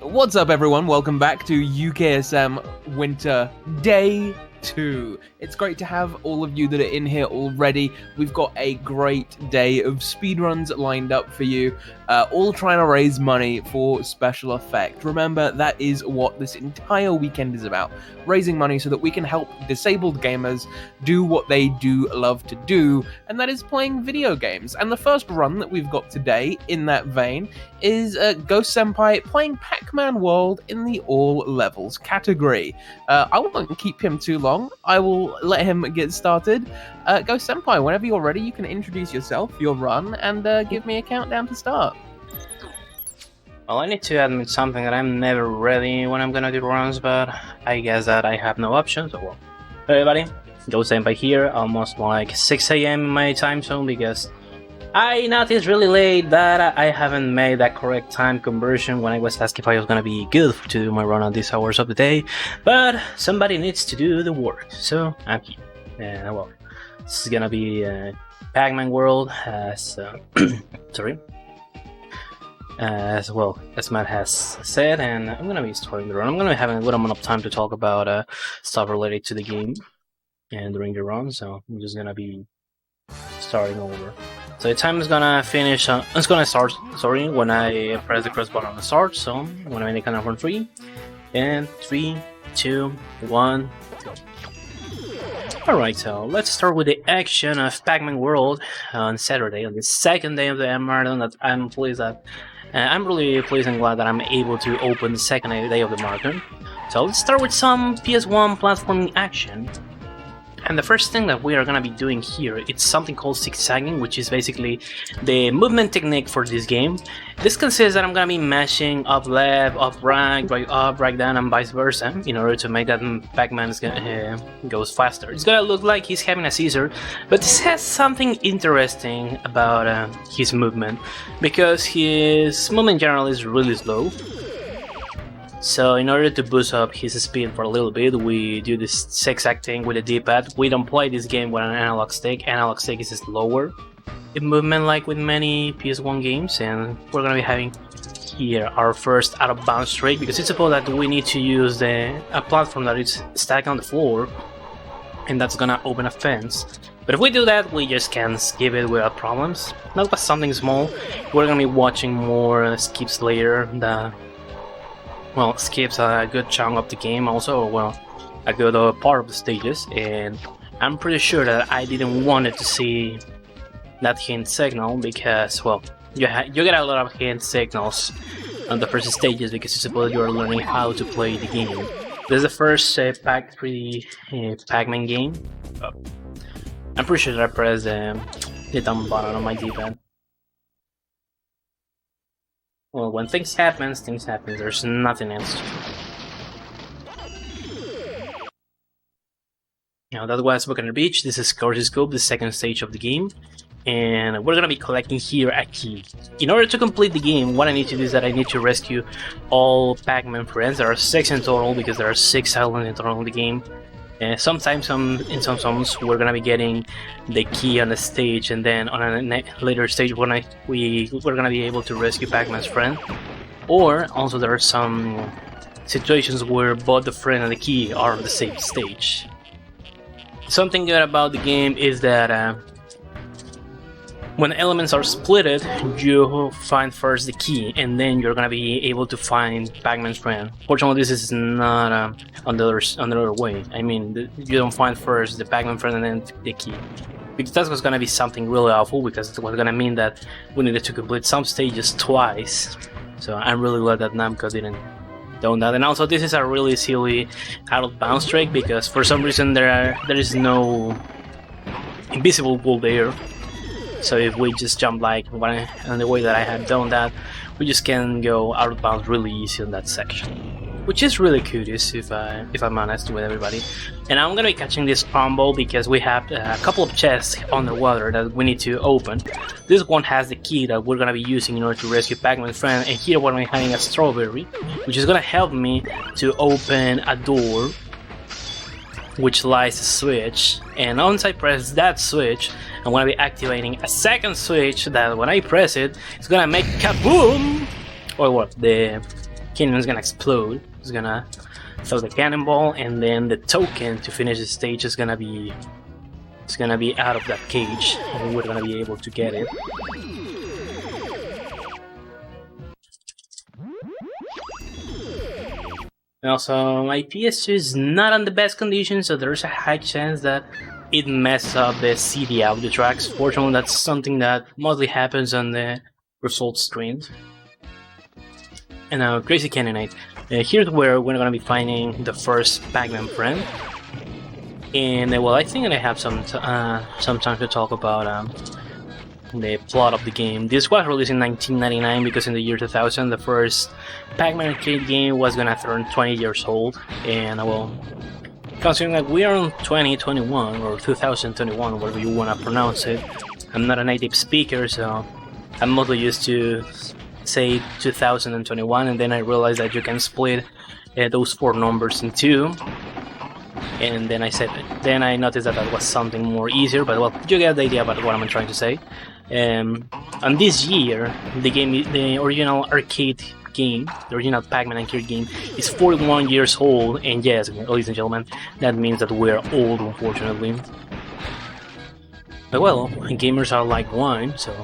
What's up, everyone? Welcome back to UKSM Winter Day 2. It's great to have all of you that are in here already. We've got a great day of speedruns lined up for you, all trying to raise money for special effect. Remember, that is what this entire weekend is about, raising money so that we can help disabled gamers do what they do love to do, and that is playing video games. And the first run that we've got today in that vein is GhostSenpai playing Pac-Man World in the all levels category. I won't keep him too long. I will let him get started. GhostSenpai, whenever you're ready, you can introduce yourself, your run, and give me a countdown to start. Well, I need to admit something that I'm never ready when I'm gonna do runs, but I guess that I have no option, so well. Hey everybody, GhostSenpai here, almost like 6 AM in my time zone because I noticed really late that I haven't made that correct time conversion when I was asked if I was gonna be good to do my run on these hours of the day, but somebody needs to do the work, so I'm here. And well, this is gonna be Pac-Man World as sorry. As well as Matt has said, and I'm gonna be starting the run. I'm gonna be having a good amount of time to talk about stuff related to the game and during the run, so I'm just gonna be starting over. So the time is gonna finish. It's gonna start. Sorry, when I press the cross button on the start. So I'm gonna make a count from 3, and 3, 2, 1, go. Alright, so let's start with the action of Pac-Man World on Saturday, on the second day of the marathon. That I'm pleased that I'm really pleased and glad that I'm able to open the second day of the marathon. So let's start with some PS1 platforming action. And the first thing that we are going to be doing here, it's something called zigzagging, which is basically the movement technique for this game. This consists that I'm going to be mashing up left, up right up, right down, and vice versa, in order to make that Pac-Man goes faster. It's going to look like he's having a seizure, but this has something interesting about his movement, because his movement in general is really slow. So in order to boost up his speed for a little bit, we do this zigzag with the D-pad. We don't play this game with an analog stick. Analog stick is slower in movement, like with many PS1 games, and we're gonna be having here our first out-of-bounds straight, because it's supposed that we need to use a platform that is stacked on the floor, and that's gonna open a fence. But if we do that, we just can skip it without problems. That was something small. We're gonna be watching more skips later. Well, skips a good chunk of the game also, well, a good part of the stages, and I'm pretty sure that I didn't want it to see that hint signal because, well, you get a lot of hint signals on the first stages because you suppose you're learning how to play the game. This is the first Pac-Man game. I'm pretty sure that I pressed the down button on my D-pad. Well, when things happen, there's nothing else. Now that was Buccaneer Beach, this is Scope, the second stage of the game. And we're gonna be collecting here a key. In order to complete the game, what I need to do is that I need to rescue all Pac-Man friends. There are 6 in total, because there are 6 islands in total in the game. Sometimes in some zones we're gonna be getting the key on the stage, and then on a later stage we're gonna be able to rescue Pac-Man's friend. Or also there are some situations where both the friend and the key are on the same stage. Something good about the game is that when elements are splitted, you find first the key, and then you're gonna be able to find Pac-Man's friend. Fortunately, this is not on the other way. I mean, you don't find first the Pac-Man friend and then the key, because that was gonna be something really awful, because it was gonna mean that we needed to complete some stages twice. So I'm really glad that Namco didn't do that. And also, this is a really silly out-of-bounds trick, because for some reason there is no invisible wall there. So if we just jump like in the way that I had done that, we just can go out of bounds really easy on that section, which is really curious if I'm honest with everybody. And I'm gonna be catching this combo because we have a couple of chests underwater that we need to open. This one has the key that we're gonna be using in order to rescue Pac-Man's friend, and here we're gonna be having a strawberry, which is gonna help me to open a door which lies a switch, and once I press that switch, I'm gonna be activating a second switch that when I press it, it's gonna make kaboom! Or what? The cannon is gonna explode. It's gonna throw the cannonball, and then the token to finish the stage is gonna be out of that cage, and we're gonna be able to get it. And also, my PS2 is not on the best condition, so there's a high chance that it messes up the CD audio tracks. Fortunately, that's something that mostly happens on the results screens. And now, Crazy Cannonade. Here's where we're gonna be finding the first Pac-Man friend. And well, I think I have some time to talk about the plot of the game. This was released in 1999 because in the year 2000, the first Pac-Man arcade game was gonna turn 20 years old. And well, considering that we are on 2021 or 2021, whatever you wanna pronounce it, I'm not a native speaker, so I'm mostly used to say 2021, and then I realized that you can split those 4 numbers in 2. And then I noticed that that was something more easier, but well, you get the idea about what I'm trying to say. And this year, the original arcade game, the original Pac-Man arcade game, is 41 years old, and yes, ladies and gentlemen, that means that we're old, unfortunately. But well, gamers are like wine, so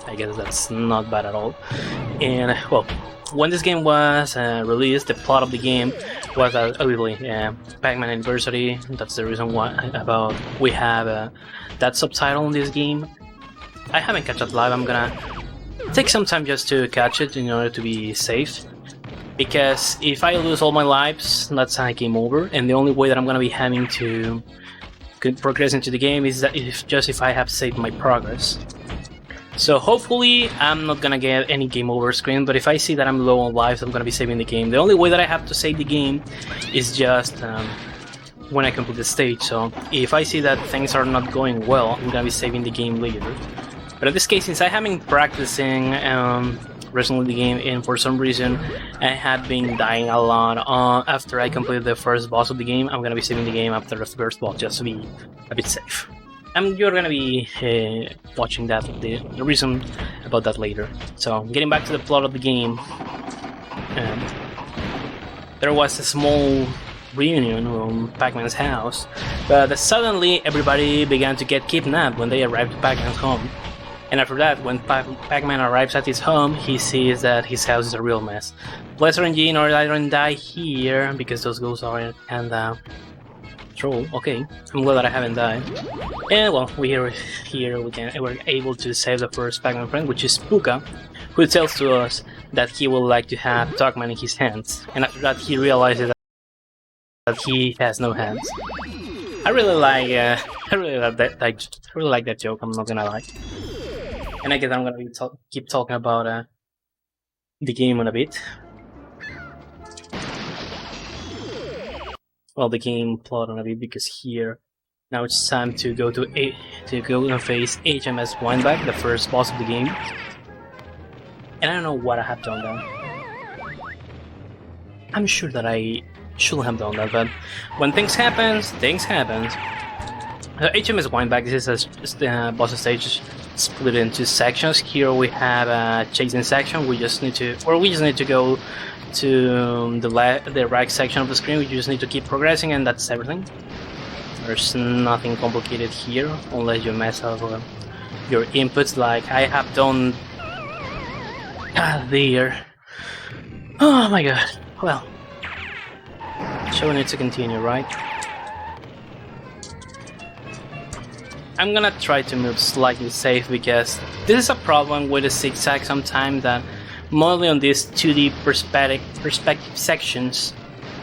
I guess that's not bad at all. And well, when this game was released, the plot of the game was obviously Pac-Man Anniversary. That's the reason why we have that subtitle in this game. I haven't catch it live. I'm gonna take some time just to catch it in order to be safe. Because if I lose all my lives, that's game over. And the only way that I'm gonna be having to progress into the game is that if I have saved my progress. So hopefully I'm not gonna get any game over screen, but if I see that I'm low on lives, I'm gonna be saving the game. The only way that I have to save the game is just when I complete the stage. So if I see that things are not going well, I'm gonna be saving the game later. But in this case, since I have been practicing recently the game, and for some reason I have been dying a lot after I completed the first boss of the game, I'm gonna be saving the game after the first boss just to be a bit safe. And you're gonna be watching that, the reason about that later. So, getting back to the plot of the game, there was a small reunion on Pac-Man's house, but suddenly everybody began to get kidnapped when they arrived at Pac-Man's home. And after that, when Pac-Man arrives at his home, he sees that his house is a real mess. Bless RNG, in order I don't die here, because those ghosts are and troll. Okay, I'm glad that I haven't died. And well, we're able to save the first Pac-Man friend, which is Puka, who tells to us that he would like to have Dogman in his hands. And after that, he realizes that he has no hands. I really like that joke. I'm not gonna lie. And I guess I'm gonna keep talking about the game in a bit. Well, the game plot on a bit, because here now it's time to go and face HMS Windbag, the first boss of the game. And I don't know what I have done there. I'm sure that I shouldn't have done that, but when things happen. HMS Windbag, this is a boss stage split into sections. Here we have a chasing section. We just need to go to the right section of the screen. We just need to keep progressing, and that's everything. There's nothing complicated here, unless you mess up your inputs like I have done there. Oh my god. Well, show needs to continue, right? I'm gonna try to move slightly safe, because this is a problem with the zigzag sometimes, that mostly on these 2D perspective sections,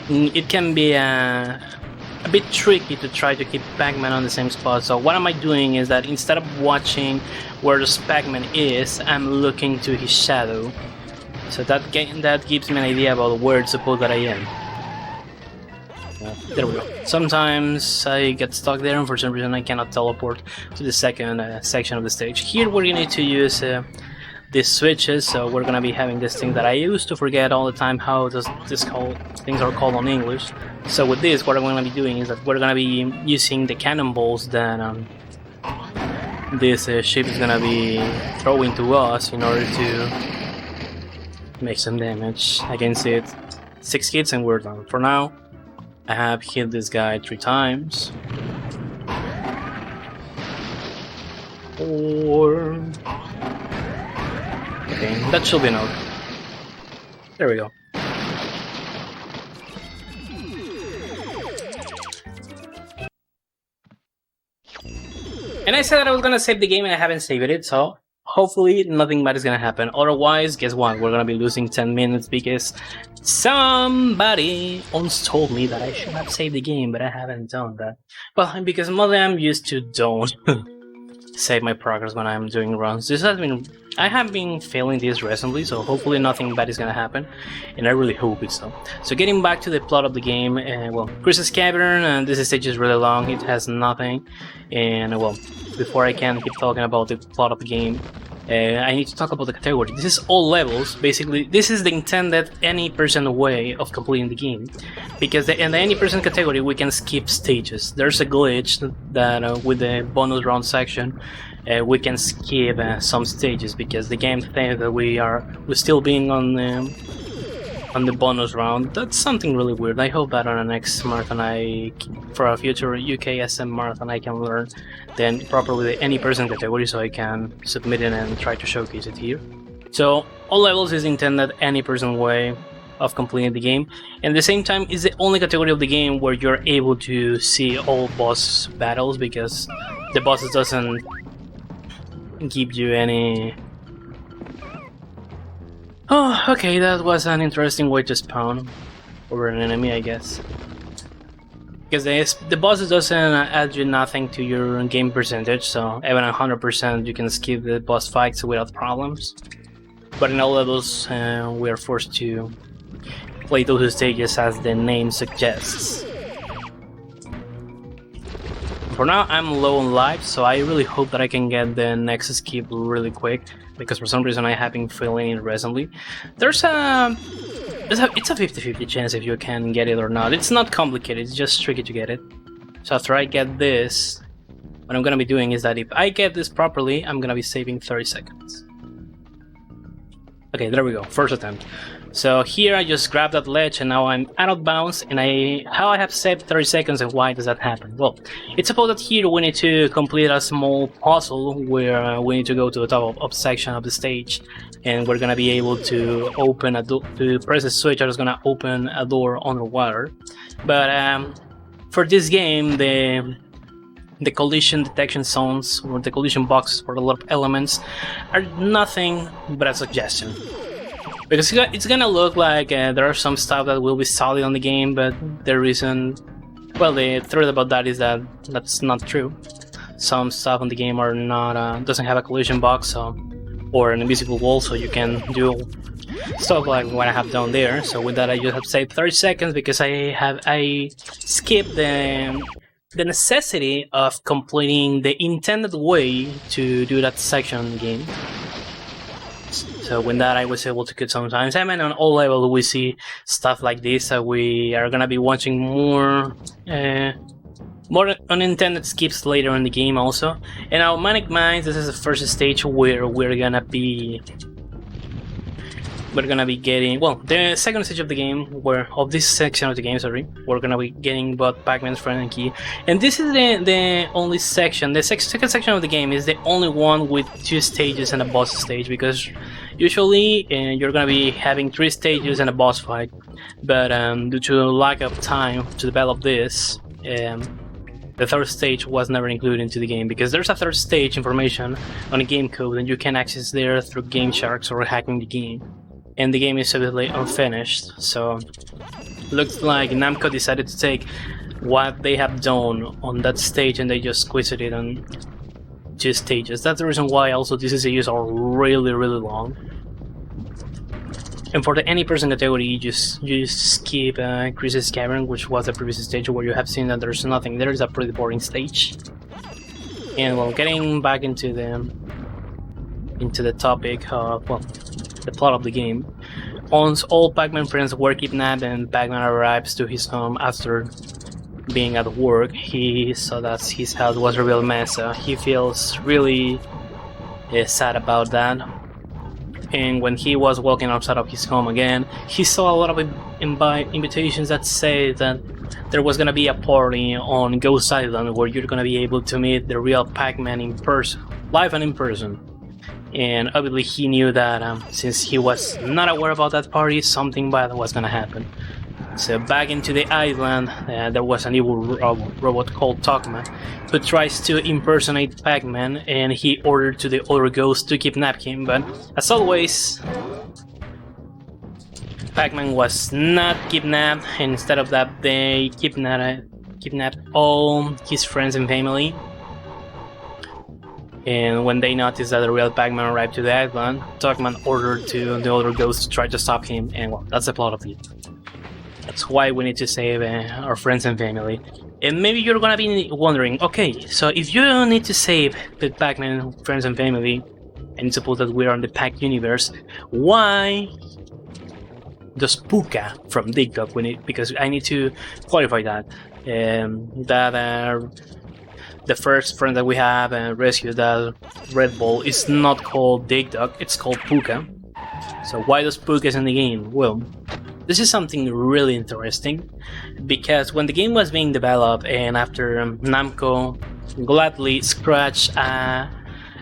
it can be a bit tricky to try to keep Pac-Man on the same spot. So what am I doing is that instead of watching where the Pac-Man is, I'm looking to his shadow. So that gives me an idea about where it's supposed that I am. There we go. Sometimes I get stuck there, and for some reason I cannot teleport to the second section of the stage. Here we're going to use these switches, so we're gonna be having this thing that I used to forget all the time how things are called in English. So with this, what I'm gonna be doing is that we're gonna be using the cannonballs that this ship is gonna be throwing to us in order make some damage against it. 6 hits and we're done. For now, I have hit this guy 3 times. 4. Okay, that should be enough. There we go. And I said that I was gonna save the game and I haven't saved it, so hopefully nothing bad is gonna happen. Otherwise, guess what? We're gonna be losing 10 minutes because somebody once told me that I should have saved the game, but I haven't done that. Well, because mostly I'm used to don't save my progress when I'm doing runs. I have been failing this recently, so hopefully nothing bad is gonna happen, and I really hope it's so. So getting back to the plot of the game, well, Chris's Cavern, and this stage is really long, it has nothing, and well, before I can keep talking about the plot of the game, I need to talk about the category. This is all levels, basically. This is the intended any person way of completing the game, because in the any person category we can skip stages. There's a glitch that with the bonus round section we can skip some stages because the game thinks that we're still being on the bonus round. That's something really weird. I hope that on the next marathon, for a future UKSM marathon, I can learn then properly the any person category so I can submit it and try to showcase it here. So all levels is intended any person way of completing the game, and at the same time is the only category of the game where you're able to see all boss battles, because the bosses doesn't give you any... Oh, okay, that was an interesting way to spawn over an enemy, I guess. Because the bosses doesn't add you nothing to your game percentage, so even 100% you can skip the boss fights without problems. But in all levels, we are forced to play those stages as the name suggests. For now, I'm low on life, so I really hope that I can get the next skip really quick, because for some reason I have been failing it recently. It's a 50-50 chance if you can get it or not. It's not complicated, it's just tricky to get it. So after I get this, what I'm gonna be doing is that if I get this properly, I'm gonna be saving 30 seconds. Okay, there we go, first attempt. So here I just grabbed that ledge and now I'm out of bounds, and how I have saved 30 seconds and why does that happen? Well, it's supposed that here we need to complete a small puzzle where we need to go to the top of section of the stage, and we're gonna be able to open a door, to press a switch that is gonna open a door underwater. But for this game, the collision detection zones, or the collision boxes for a lot of elements, are nothing but a suggestion. Because it's gonna look like there are some stuff that will be solid on the game, but there isn't. Well, the truth about that is that that's not true. Some stuff on the game are not doesn't have a collision box, or an invisible wall, so you can do stuff like what I have done there. So with that, I just have saved 30 seconds because I skipped the necessity of completing the intended way to do that section in the game. So with that, I was able to cut sometimes. I mean, on all levels we see stuff like this, so we are gonna be watching more unintended skips later in the game also. And now Manic Minds, this is the first stage where we're gonna be getting, well, the second stage of the game, of this section of the game, sorry, we're gonna be getting both Pac-Man's friend and key. And this is the only section, the second section of the game is the only one with 2 stages and a boss stage, because usually you're gonna be having 3 stages and a boss fight, but due to lack of time to develop this, the third stage was never included into the game, because there's a third stage information on the game code and you can access there through Game Sharks or hacking the game. And the game is obviously unfinished, so looks like Namco decided to take what they have done on that stage and they just squeezed it on 2 stages. That's the reason why also these stages are really long. And for the any person category, you just skip Chris's Cavern, which was the previous stage where you have seen that there's nothing there. It's a pretty boring stage. And well, getting back into the topic of, well, the plot of the game. Once all Pac-Man friends were kidnapped and Pac-Man arrives to his home after being at work, he saw that his house was a real mess. He feels really sad about that. And when he was walking outside of his home again, he saw a lot of invitations that say that there was gonna be a party on Ghost Island where you're gonna be able to meet the real Pac-Man in person, live and in person. And obviously he knew that since he was not aware about that party, something bad was gonna happen. So back into the island, there was an evil robot called Tokma who tries to impersonate Pac-Man, and he ordered to the other ghosts to kidnap him, but as always, Pac-Man was not kidnapped, and instead of that they kidnapped all his friends and family. And when they noticed that the real Pac-Man arrived to the island, Tokman ordered to the other ghosts to try to stop him, and well, that's the plot of it. That's why we need to save our friends and family. And maybe you're gonna be wondering, okay, so if you need to save the Pac-Man friends and family, and suppose that we're on the Pac universe, why does Puka from Dig Dug win it? Because I need to clarify that. The first friend that we have rescued, that Red Bull, is not called Dig Dug, it's called Puka. So why does Puka is in the game? Well, this is something really interesting, because when the game was being developed and after Namco gladly scratched an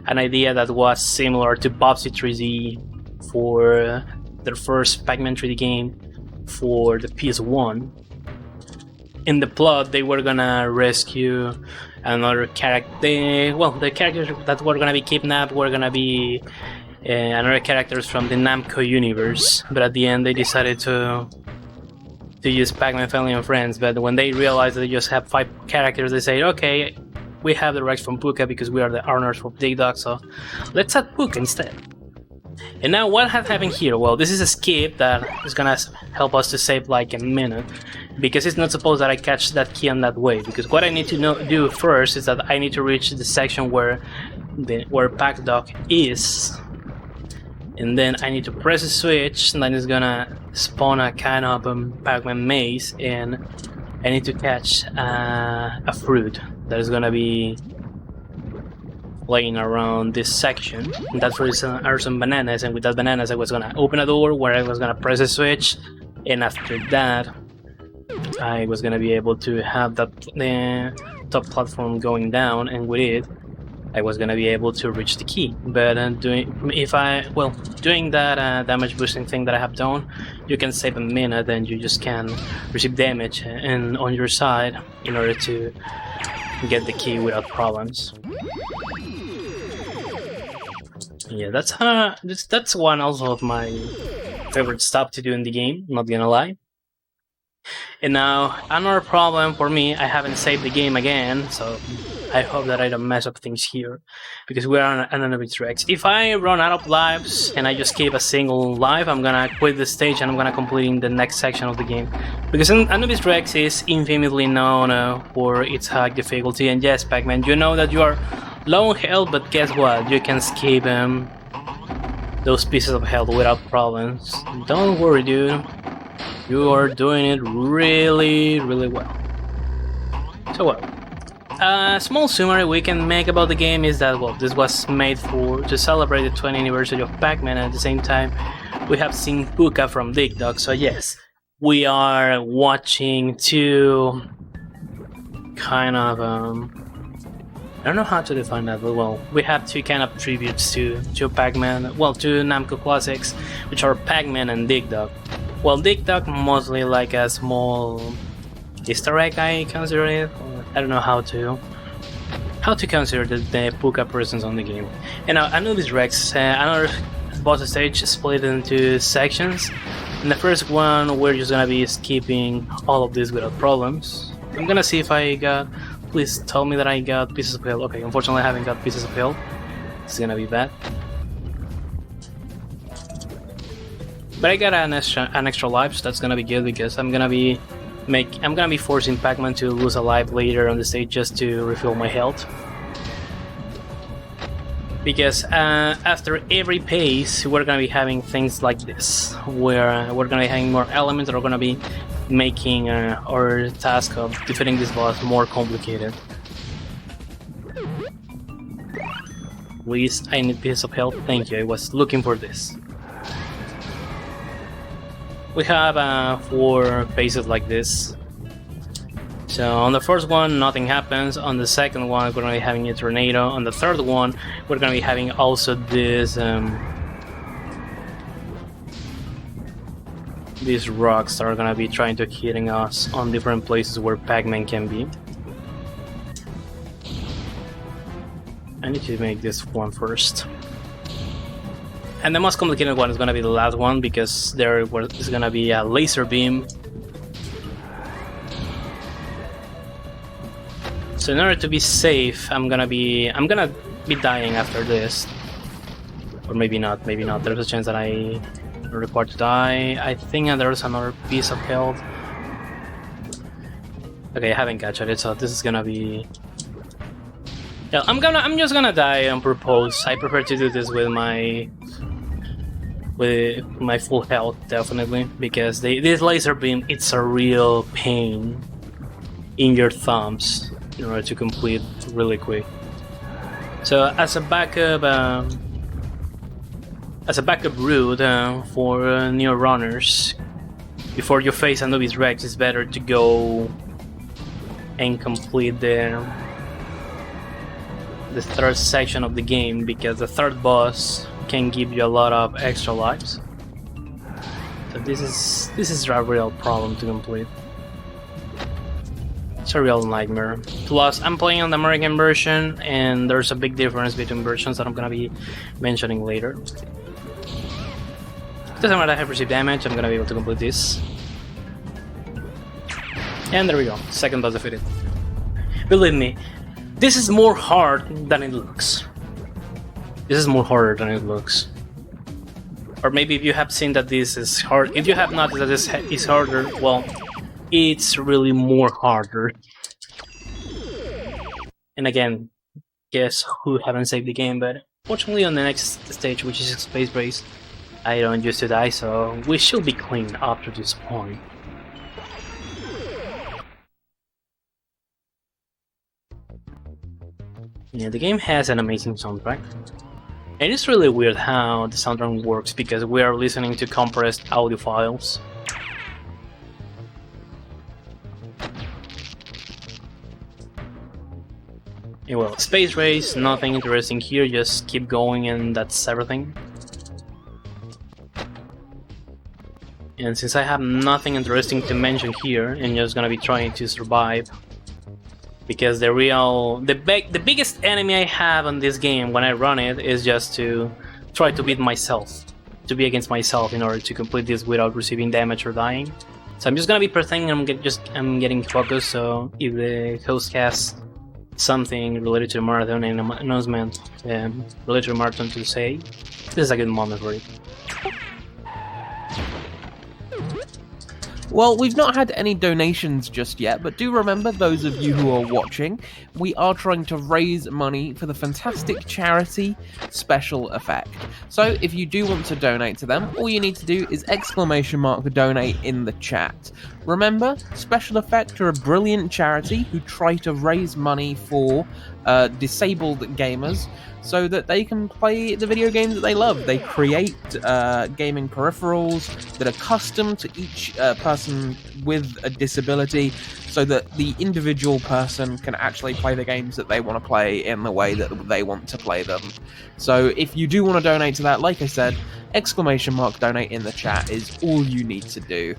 idea that was similar to Bobsy 3D for their first Pac-Man 3D game for the PS1, in the plot they were gonna rescue another character. Well, the characters that were gonna be kidnapped were gonna be another characters from the Namco universe, but at the end they decided to use Pac-Man Family and Friends. But when they realized that they just have 5 characters, they say, okay, we have the rights from Puka because we are the owners of Dig Dug, so let's add Puka instead. And now what has happened here? Well, this is a skip that is gonna help us to save like a minute, because it's not supposed that I catch that key on that way, because what I need to do first is that I need to reach the section where Pac Dog is, and then I need to press a switch, and then it's gonna spawn a kind of Pac-Man maze, and I need to catch a fruit that is gonna be laying around this section. And that's where are some bananas, and with that bananas I was gonna open a door where I was gonna press a switch, and after that I was gonna be able to have that top platform going down, and with it I was gonna be able to reach the key. But doing that damage boosting thing that I have done, you can save a minute and you just can receive damage and on your side in order to get the key without problems. Yeah, that's one also of my favorite stuff to do in the game, not gonna lie. And now another problem for me, I haven't saved the game again, so I hope that I don't mess up things here, because we're on Anubis Rex. If I run out of lives and I just keep a single life, I'm gonna quit the stage and I'm gonna complete in the next section of the game. Because Anubis Rex is infamously known for its high difficulty, and yes, Pac-Man, you know that you are low on health, but guess what? You can skip those pieces of health without problems. Don't worry, dude. You are doing it really, really well. So what? A small summary we can make about the game is that, well, this was made to celebrate the 20th anniversary of Pac-Man, and at the same time we have seen Puka from Dig Dug, so yes, we are watching two kind of I don't know how to define that, but well, we have two kind of tributes to Pac-Man, well, to Namco classics, which are Pac-Man and Dig Dug. Well, Dig Dug mostly like a small Easter egg, I consider it. I don't know how to consider the Puka presence on the game. And now Anubis Rex, another boss stage split into sections. In the first one, we're just gonna be skipping all of this without problems. I'm gonna see if I got. Please tell me that I got pieces of health. Okay, unfortunately I haven't got pieces of health. It's gonna be bad. But I got an extra life, so that's gonna be good, because I'm gonna be forcing Pac-Man to lose a life later on the stage just to refill my health. Because after every pace, we're gonna be having things like this, where we're gonna be having more elements that are gonna be making our task of defeating this boss more complicated. Please, I need piece of health. Thank you. I was looking for this. we have 4 phases like this. So on the first one, nothing happens. On the second one, we're gonna be having a tornado. On the third one, we're gonna be having also this these rocks that are gonna be trying to hitting us on different places where Pac-Man can be. I need to make this one first. And the most complicated one is gonna be the last one because there is gonna be a laser beam. So in order to be safe, I'm gonna be dying after this. Or maybe not, maybe not. There's a chance that I'm required to die. I think there's another piece of health. Okay, I haven't captured it, so this is gonna be... Yeah, I'm just gonna die on purpose. I prefer to do this with my full health, definitely, because this laser beam, it's a real pain in your thumbs in order to complete really quick. So as a backup route for new runners, before you face Anubis Rex, it's better to go and complete the third section of the game, because the third boss can give you a lot of extra lives. So this is a real problem to complete. It's a real nightmare. Plus, I'm playing on the American version, and there's a big difference between versions that I'm gonna be mentioning later. Doesn't matter if I have received damage, I'm gonna be able to complete this. And there we go, second boss defeated. Believe me, this is more hard than it looks. This is more harder than it looks. Or maybe if you have seen that this is hard, if you have noticed that this is harder, well, it's really more harder. And again, guess who haven't saved the game, but fortunately on the next stage, which is Space Race, I don't used to die, so we should be clean up to this point. Yeah, the game has an amazing soundtrack. And it's really weird how the soundtrack works, because we are listening to compressed audio files. Yeah, well, Space Race, nothing interesting here, just keep going and that's everything. And since I have nothing interesting to mention here, I'm just gonna be trying to survive. Because the biggest enemy I have on this game when I run it is just to try to beat myself. To be against myself in order to complete this without receiving damage or dying. So I'm just gonna be pretending I'm getting focused, so if the host has something related to the marathon and an announcement related to the marathon to say, this is a good moment for it. Well, we've not had any donations just yet, but do remember, those of you who are watching, we are trying to raise money for the fantastic charity Special Effect. So if you do want to donate to them, all you need to do is !donate in the chat. Remember, Special Effect are a brilliant charity who try to raise money for disabled gamers, so that they can play the video games that they love. They create gaming peripherals that are custom to each person with a disability, so that the individual person can actually play the games that they want to play in the way that they want to play them. So if you do want to donate to that, like I said, !donate in the chat is all you need to do.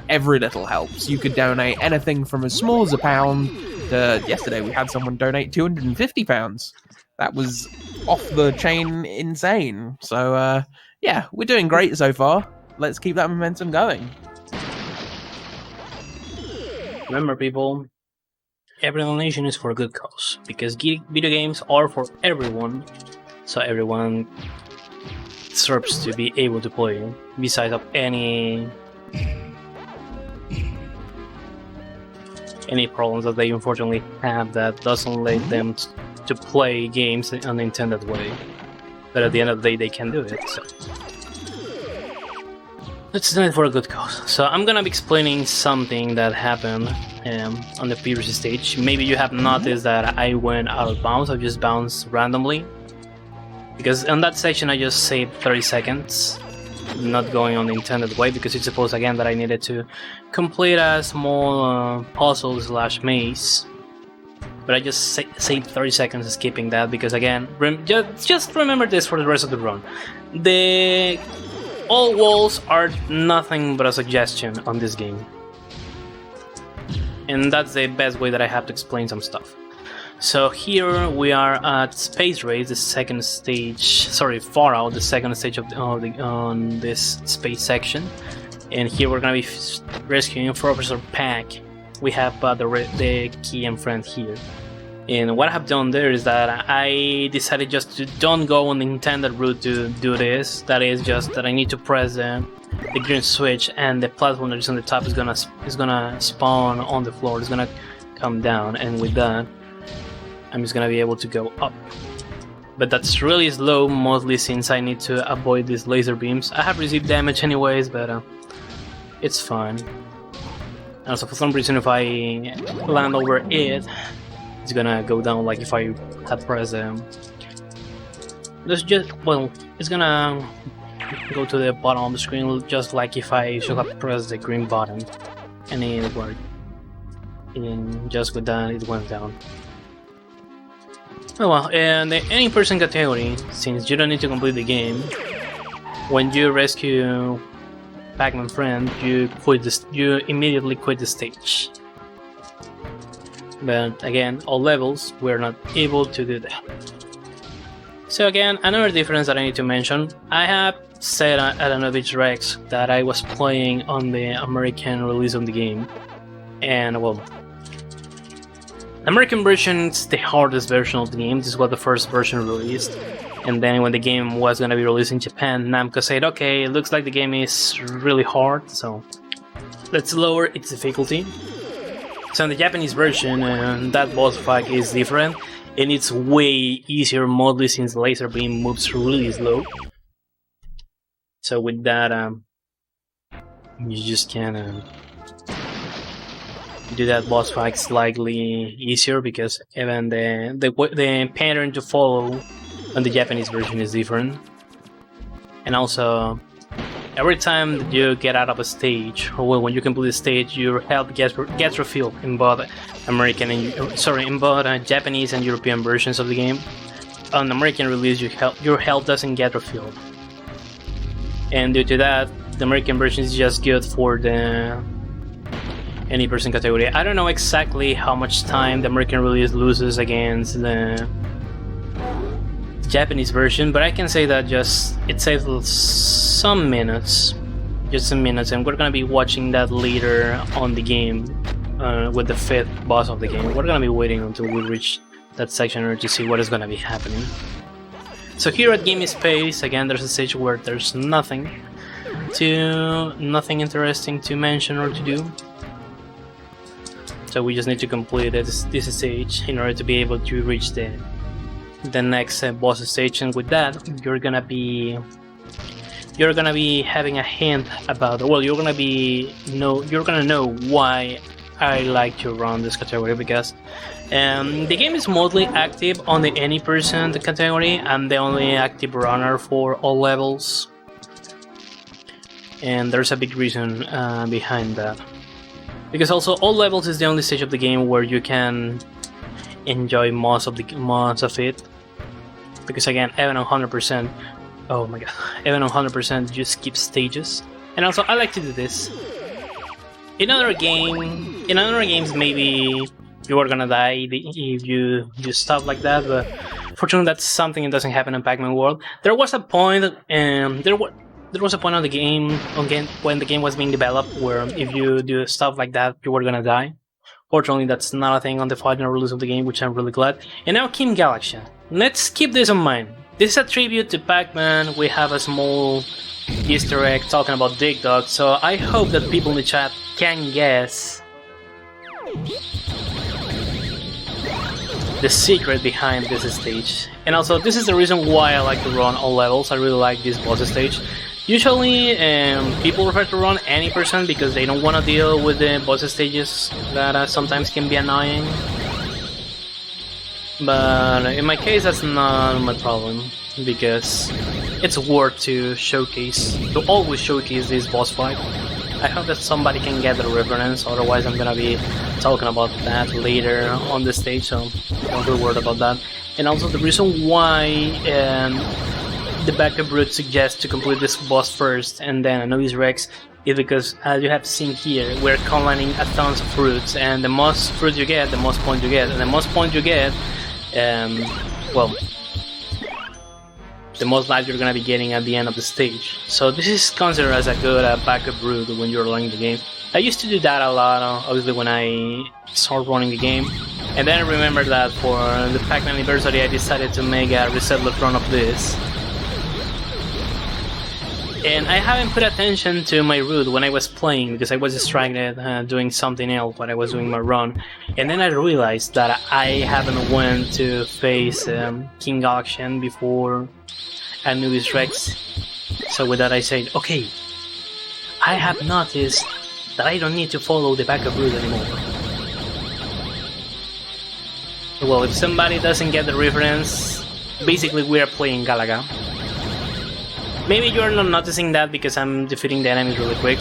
Every little helps. You could donate anything from as small as £1 to, yesterday we had someone donate £250. That was off the chain insane. So yeah, we're doing great so far. Let's keep that momentum going. Remember, people, every donation is for a good cause, because video games are for everyone, so everyone deserves to be able to play, besides of any problems that they unfortunately have that doesn't let them to play games in an intended way. But at the end of the day, they can do it, so let's do it for a good cause. So I'm gonna be explaining something that happened on the previous stage. Maybe you have noticed that I went out of bounds, I just bounced randomly. Because on that section I just saved 30 seconds. not going on the intended way, because it's supposed again that I needed to complete a small puzzle slash maze. But I just saved 30 seconds skipping that, because again, just remember this for the rest of the run. All walls are nothing but a suggestion on this game. And that's the best way that I have to explain some stuff. So here we are at Space Race, the second stage, sorry, far out, the second stage on this space section. And here we're gonna be rescuing Professor Pack. We have the key and friend here. And what I have done there is that I decided just to don't go on the intended route to do this. That is just that I need to press the green switch, and the platform that is on the top is gonna spawn on the floor. It's gonna come down, and with that, I'm just gonna be able to go up. But that's really slow, mostly since I need to avoid these laser beams. I have received damage anyways, but it's fine. Also, for some reason, if I land over it, it's gonna go down like if I had pressed it's gonna go to the bottom of the screen just like if I should have pressed the green button, and it worked. And just with that, it went down. Oh well, and the any person category, since you don't need to complete the game, when you rescue Pac-Man friend, you immediately quit the stage. But again, all levels, we're not able to do that. So again, another difference that I need to mention, I have said at another Rex that I was playing on the American release of the game. And well, the American version is the hardest version of the game. This was the first version released. And then when the game was going to be released in Japan, Namco said, okay, it looks like the game is really hard, so let's lower its difficulty. So in the Japanese version, that boss fight is different, and it's way easier, mostly since the laser beam moves really slow. So with that, you just can do that boss fight slightly easier, because even the pattern to follow on the Japanese version is different. And also, every time that you get out of a stage, or when you complete a stage, your health gets refilled in both Japanese and European versions of the game. On the American release, your health doesn't get refilled, and due to that, the American version is just good for the any person category. I don't know exactly how much time the American release loses against the Japanese version, but I can say that it saves some minutes, just some minutes, and we're gonna be watching that later on the game with the 5th boss of the game. We're gonna be waiting until we reach that section to see what is gonna be happening. So here at Game Space, again, there's a stage where there's nothing interesting to mention or to do. So we just need to complete this stage in order to be able to reach the next boss stage, and with that, you're gonna be having a hint about. Well, you're gonna know why I like to run this category, because the game is mostly active on the any person category. I'm the only active runner for all levels, and there's a big reason behind that. Because also all levels is the only stage of the game where you can enjoy most of it. Because again, even on 100%, oh my god, even on 100%, you skip stages. And also, I like to do this. In other games, maybe you are gonna die if you do stuff like that. But fortunately, that's something that doesn't happen in Pac-Man World. There was a point, there was a point on the game, when the game was being developed, where if you do stuff like that, you were gonna die. Fortunately, that's not a thing on the final release of the game, which I'm really glad. And now King Galaxy. Let's keep this in mind. This is a tribute to Pac-Man. We have a small Easter egg talking about Dig Dug, so I hope that people in the chat can guess the secret behind this stage. And also, this is the reason why I like to run all levels. I really like this boss stage. Usually, people prefer to run any person because they don't want to deal with the boss stages that sometimes can be annoying. But in my case, that's not my problem. because it's worth to always showcase this boss fight. I hope that somebody can get the reference, otherwise I'm gonna be talking about that later on the stage, so don't be worried about that. And also the reason why the backup route suggests to complete this boss first and then Anubis Rex is because, as you have seen here, we're collecting a tons of fruits, and the most fruit you get, the most points you get, and the most points you get, well, the most life you're gonna be getting at the end of the stage. So this is considered as a good backup route when you're learning the game. I used to do that a lot, obviously, when I started running the game. And then I remember that for the Pac-Man anniversary I decided to make a reset loop run of this. And I haven't put attention to my route when I was playing because I was distracted doing something else while I was doing my run. And then I realized that I haven't went to face King Auction before Anubis Rex. So with that I said, okay, I have noticed that I don't need to follow the backup route anymore. Well, if somebody doesn't get the reference, basically we are playing Galaga. Maybe you're not noticing that because I'm defeating the enemies really quick.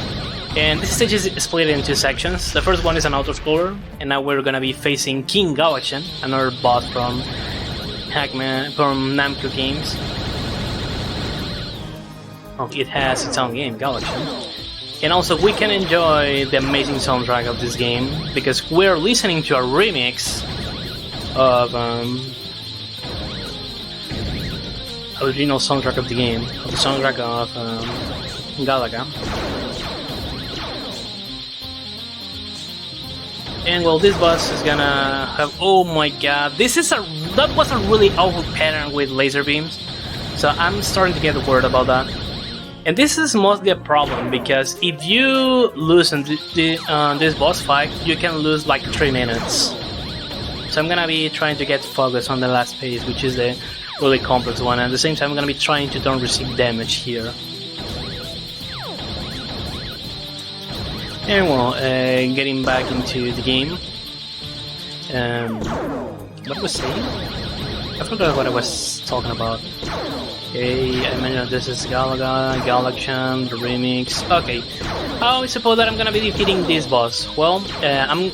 And this stage is split into two sections. The first one is an auto-scroller, and now we're gonna be facing King Galaxian, another boss from Namco Games. Oh, it has its own game, Galaxian. And also we can enjoy the amazing soundtrack of this game because we're listening to a remix of original soundtrack of the game, of the soundtrack of Galaga. And well, this boss is gonna have, oh my god, that was a really awful pattern with laser beams, so I'm starting to get worried about that. And this is mostly a problem because if you lose in this boss fight, you can lose like 3 minutes. So I'm gonna be trying to get focused on the last phase, which is the really complex one, and at the same time I'm gonna be trying to don't receive damage here. And well, getting back into the game. What was I saying? I forgot what I was talking about. Okay, I mentioned this is Galaga, Galaxian, the remix. Okay, how I suppose that I'm gonna be defeating this boss? Well, I'm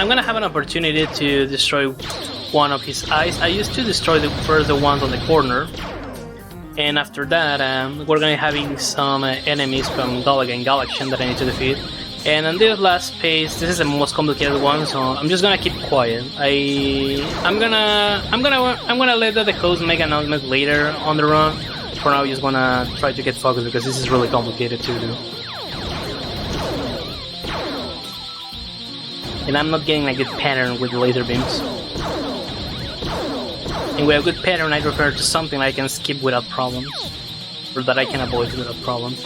gonna have an opportunity to destroy one of his eyes. I used to destroy first the ones on the corner, and after that we're gonna be having some enemies from Galaga and Galaxian that I need to defeat. And on this last phase, this is the most complicated one, so I'm just gonna keep quiet. I'm gonna let the host make an announcement later on the run. For now, I just wanna try to get focused because this is really complicated to do. And I'm not getting a good pattern with the laser beams. And with a good pattern, I refer to something I can skip without problems, or that I can avoid without problems.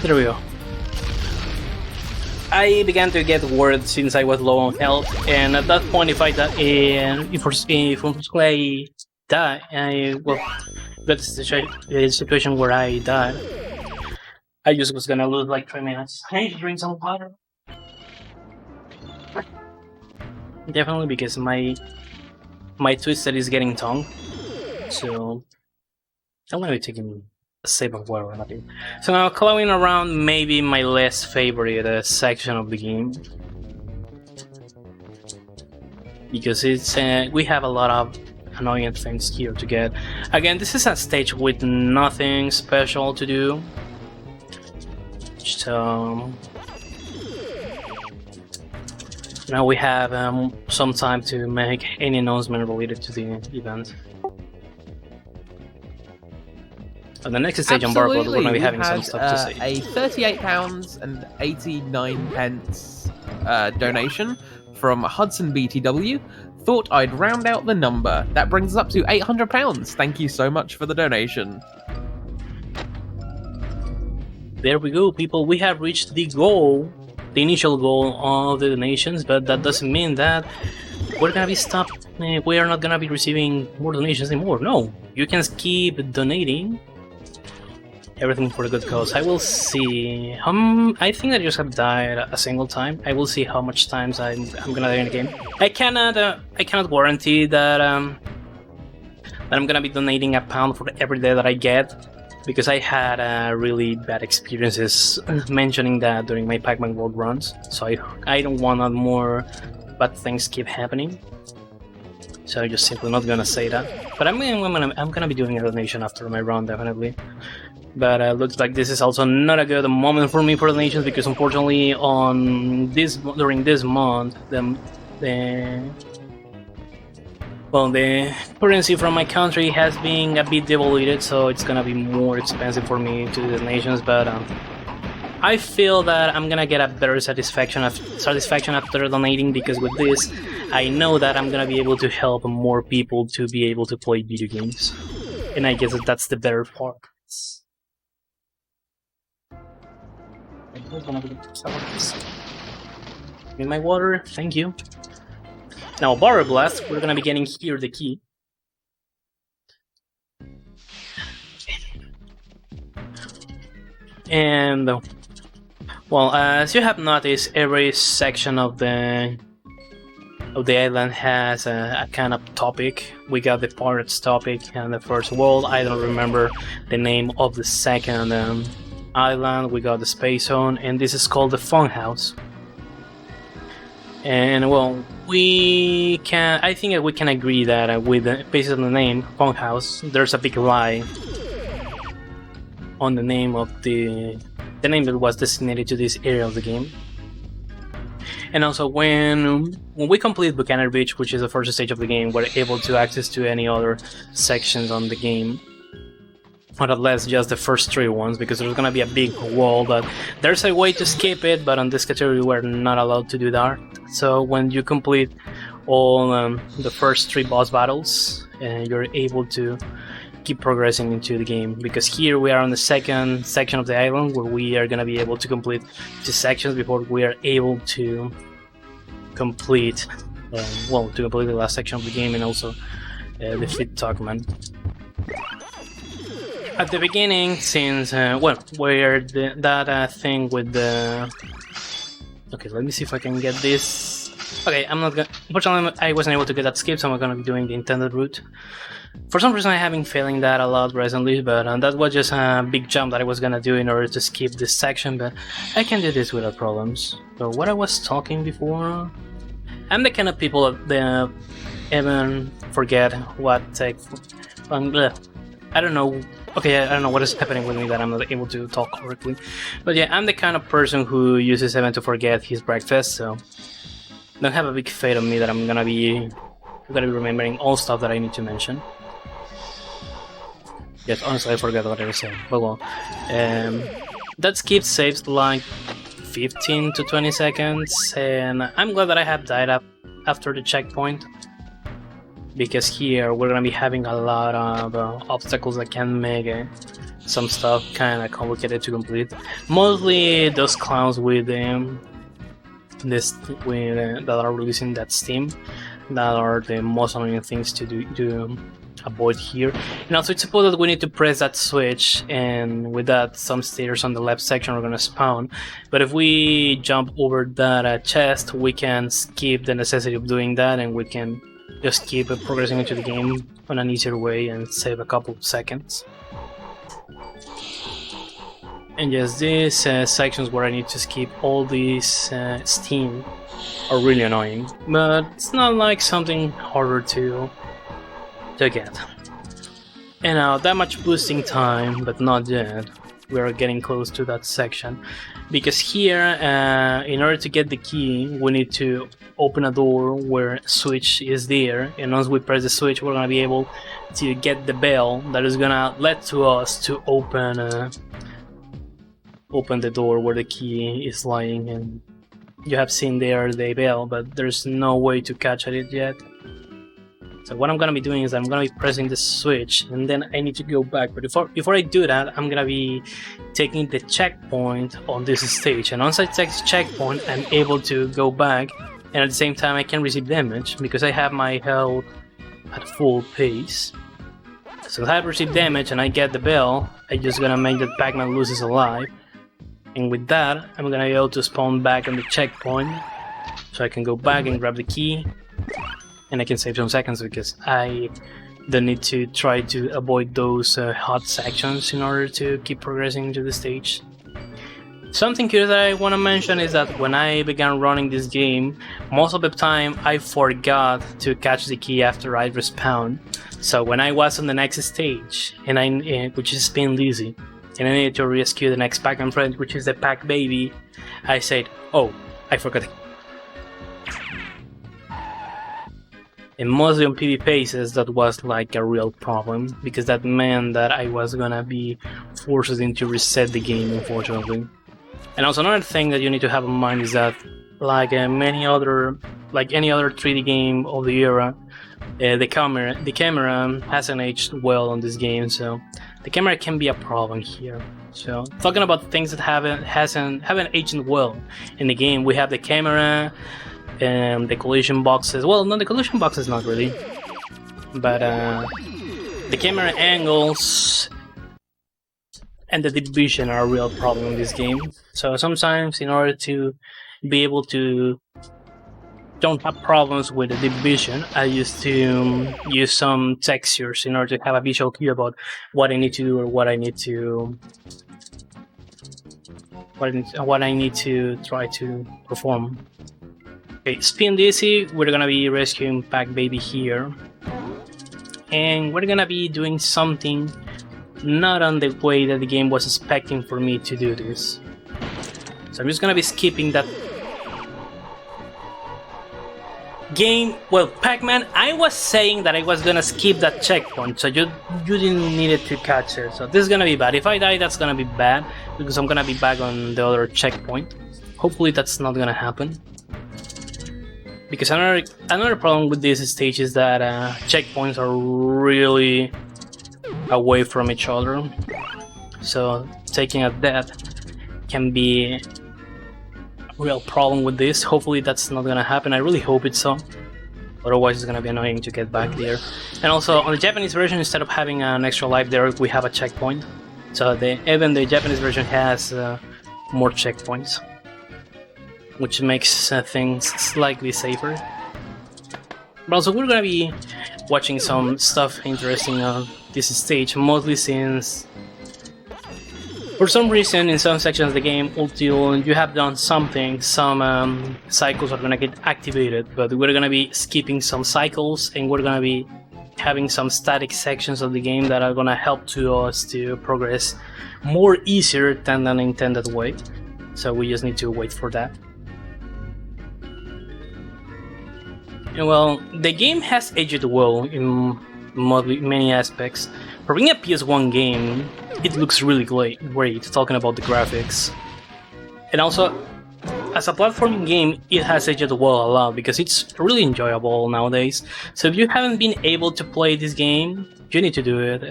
There we go. I began to get worried since I was low on health, and at that point, if I die, if I die, well, that's the situation where I die. I just was gonna lose like 3 minutes. I need to drink some water. Definitely because my twisted is getting tongue, so I'm gonna be taking a sip of water or nothing. So now clowning around maybe my less favorite section of the game, because it's we have a lot of annoying things here to get. Again, this is a stage with nothing special to do. So now we have some time to make any announcement related to the event. On the next stage on Barcode, we're going to be having some stuff to say. A £38.89 donation from Hudson BTW. Thought I'd round out the number. That brings us up to £800. Thank you so much for the donation. There we go, people. We have reached the goal, the initial goal of the donations, but that doesn't mean that we're gonna be stopped. We are not gonna be receiving more donations anymore. No, you can keep donating. Everything for a good cause. I will see. I think I just have died a single time. I will see how much times I'm gonna die in the game. I cannot guarantee that that I'm gonna be donating £1 for every day that I get, because I had really bad experiences mentioning that during my Pac-Man World runs. So I don't want that more bad things keep happening. So I'm just simply not gonna say that. But I'm gonna be doing a donation after my run, definitely. But looks like this is also not a good moment for me for donations, because unfortunately during this month the currency from my country has been a bit devalued, so it's gonna be more expensive for me to do donations. But I feel that I'm gonna get a better satisfaction after donating, because with this I know that I'm gonna be able to help more people to be able to play video games, and I guess that's the better part. Give me my water, thank you. Now, Barrel Blast, we're gonna be getting here the key. And, well, as you have noticed, every section of the island has a kind of topic. We got the pirates topic and the first world. I don't remember the name of the second island. We got the space zone, and this is called the fun house. And well, I think we can agree that based on the name fun house, there's a big lie on the name of the name that was designated to this area of the game. And also, when we complete Buchanan Beach, which is the first stage of the game, we're able to access to any other sections on the game. Or at least just the first 3 ones, because there's gonna be a big wall, but there's a way to skip it, but on this category we're not allowed to do that. So when you complete all the first 3 boss battles, you're able to keep progressing into the game, because here we are on the second section of the island, where we are gonna be able to complete 2 sections before we are able to complete the last section of the game, and also defeat Tugman. At the beginning, since where that thing with the... Okay, let me see if I can get this. Okay, I'm not gonna... Unfortunately, I wasn't able to get that skip, so I'm gonna be doing the intended route. For some reason, I have been failing that a lot recently, but that was just a big jump that I was gonna do in order to skip this section, but I can do this without problems. So what I was talking before... I'm the kind of people that even forget what take... I don't know. Okay, I don't know what is happening with me that I'm not able to talk correctly. But yeah, I'm the kind of person who uses even to forget his breakfast, so don't have a big fate on me that I'm gonna be remembering all stuff that I need to mention. Yes, honestly, I forgot what I was saying. But well, that skip saves like 15 to 20 seconds, and I'm glad that I have died up after the checkpoint, because here we're gonna be having a lot of obstacles that can make some stuff kind of complicated to complete. Mostly those clowns with that are releasing that steam, that are the most annoying things to avoid here. And also, it's supposed that we need to press that switch, and with that, some stairs on the left section are gonna spawn. But if we jump over that chest, we can skip the necessity of doing that, and we can just keep progressing into the game on an easier way and save a couple of seconds. And yes, these sections where I need to skip all these steam are really annoying, but it's not like something harder to get. And now that much boosting time, but not yet. We are getting close to that section, because here, in order to get the key, we need to open a door where a switch is there, and once we press the switch, we're gonna be able to get the bell that is gonna let to us to open the door where the key is lying. And you have seen there the bell, but there's no way to catch it yet. So what I'm gonna be doing is I'm gonna be pressing the switch, and then I need to go back. But before I do that, I'm gonna be taking the checkpoint on this stage. And once I take the checkpoint, I'm able to go back and at the same time I can receive damage because I have my health at full pace. So if I receive damage and I get the bell, I'm just gonna make that Pac-Man loses a life. And with that, I'm gonna be able to spawn back on the checkpoint. So I can go back and grab the key. And I can save some seconds because I don't need to try to avoid those hot sections in order to keep progressing to the stage. Something curious that I want to mention is that when I began running this game, most of the time I forgot to catch the key after I respawned. So when I was on the next stage, which is Spin Lizzy, and I needed to rescue the next Pac-Man friend, which is the Pac Baby, I said, "Oh, I forgot." And mostly on PvP phases, that was like a real problem, because that meant that I was gonna be forced into reset the game, unfortunately. And also another thing that you need to have in mind is that, like any other 3D game of the era, the camera hasn't aged well on this game, so the camera can be a problem here. So talking about things that haven't aged well in the game, we have the camera. The collision boxes. Well, no, the collision boxes not really, but the camera angles and the deep vision are a real problem in this game. So sometimes, in order to be able to don't have problems with the deep vision, I used to use some textures in order to have a visual cue about what I need to do or what I need to try to perform. Okay, Spin Dizzy, we're gonna be rescuing Pac Baby here. And we're gonna be doing something not on the way that the game was expecting for me to do this. So I'm just gonna be skipping that game. Well, Pac-Man, I was saying that I was gonna skip that checkpoint, so you didn't need it to catch it. So this is gonna be bad. If I die, that's gonna be bad, because I'm gonna be back on the other checkpoint. Hopefully that's not gonna happen. Because another problem with this stage is that checkpoints are really away from each other. So taking a death can be a real problem with this. Hopefully that's not gonna happen. I really hope it's so. Otherwise it's gonna be annoying to get back there. And also on the Japanese version, instead of having an extra life there, we have a checkpoint. So even the Japanese version has more checkpoints, which makes things slightly safer. But also we're gonna be watching some stuff interesting on this stage, mostly since for some reason in some sections of the game, until you have done something, some cycles are gonna get activated, but we're gonna be skipping some cycles and we're gonna be having some static sections of the game that are gonna help to us to progress more easier than an intended way. So we just need to wait for that. Well, the game has aged well in many aspects. For being a PS1 game, it looks really great, talking about the graphics. And also, as a platforming game, it has aged well a lot, because it's really enjoyable nowadays. So if you haven't been able to play this game, you need to do it.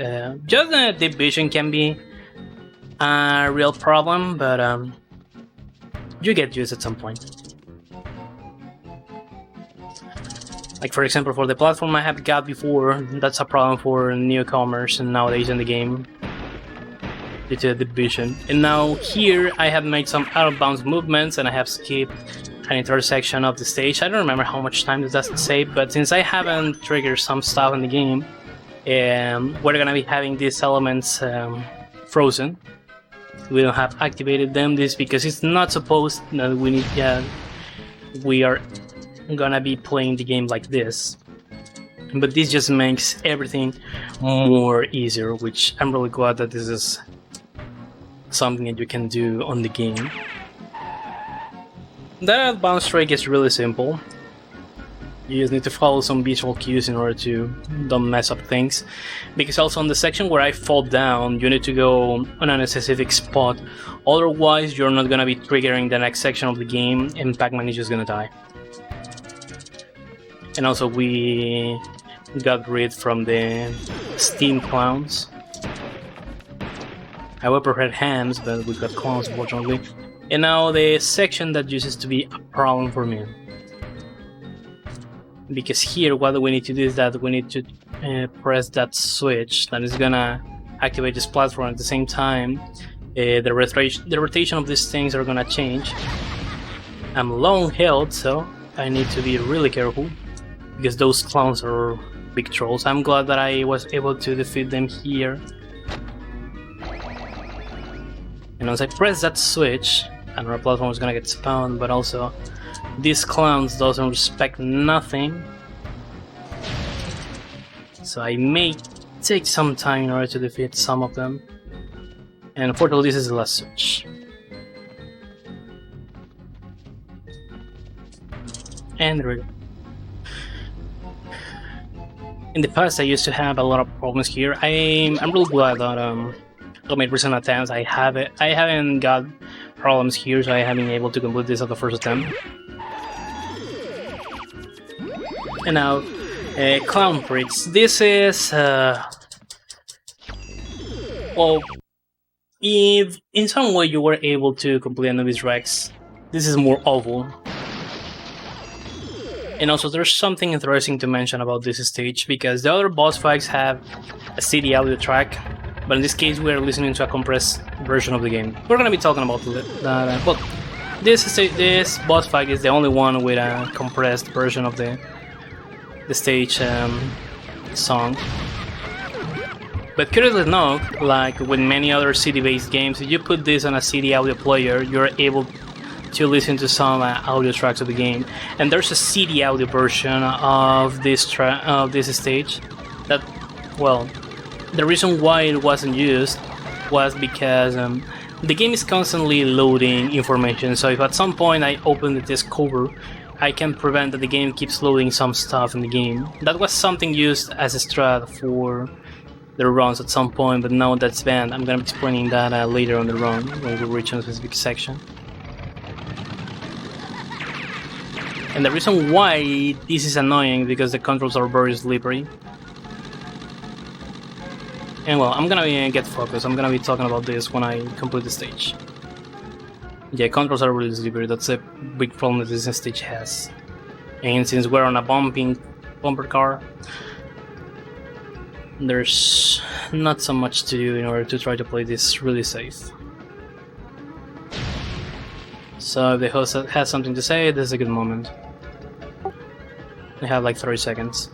Just the deep vision can be a real problem, but you get used at some point. Like for example, for the platform I have got before, that's a problem for newcomers nowadays in the game, due to the vision. And now here I have made some out of bounds movements and I have skipped an entire section of the stage. I don't remember how much time does that save, but since I haven't triggered some stuff in the game, we're gonna be having these elements frozen. We don't have activated them. This because it's not supposed that we are gonna be playing the game like this, but this just makes everything more easier, which I'm really glad that this is something that you can do on the game. That bounce trick is really simple. You just need to follow some visual cues in order to don't mess up things, because also on the section where I fall down, you need to go on a specific spot, otherwise you're not gonna be triggering the next section of the game and Pac-Man is just gonna die. And also we got rid from the steam clowns. I would prefer hams, but we got clowns unfortunately. And now the section that uses to be a problem for me. because here what we need to do is that we need to press that switch that is gonna activate this platform. At the same time, the rotation of these things are gonna change. I'm low on health, so I need to be really careful because those clowns are big trolls. I'm glad that I was able to defeat them here. And once I press that switch, another platform is gonna get spawned, but also these clowns doesn't respect nothing. So I may take some time in order to defeat some of them. And unfortunately this is the last switch. And there we go. In the past I used to have a lot of problems here. I'm really glad that I made recent attempts. I haven't got problems here, so I haven't been able to complete this at the first attempt. And now, Clown Pricks. This is well, if in some way you were able to complete Anubis Rex, this is more awful. And also there's something interesting to mention about this stage, because the other boss fights have a CD audio track, but in this case we're listening to a compressed version of the game. We're gonna be talking about that, but this boss fight is the only one with a compressed version of the stage song. But curiously enough, like with many other CD-based games, if you put this on a CD audio player, you're able to listen to some audio tracks of the game. And there's a CD audio version of this stage that, well, the reason why it wasn't used was because the game is constantly loading information. So if at some point I open the disc cover, I can prevent that the game keeps loading some stuff in the game. That was something used as a strat for the runs at some point, but now that's banned. I'm gonna be explaining that later on the run when we reach a specific section. And the reason why this is annoying because the controls are very slippery. And well, I'm gonna get focused. I'm gonna be talking about this when I complete the stage. Yeah, controls are really slippery. That's a big problem that this stage has. And since we're on a bumper car, there's not so much to do in order to try to play this really safe. So if the host has something to say, this is a good moment. I have like 30 seconds.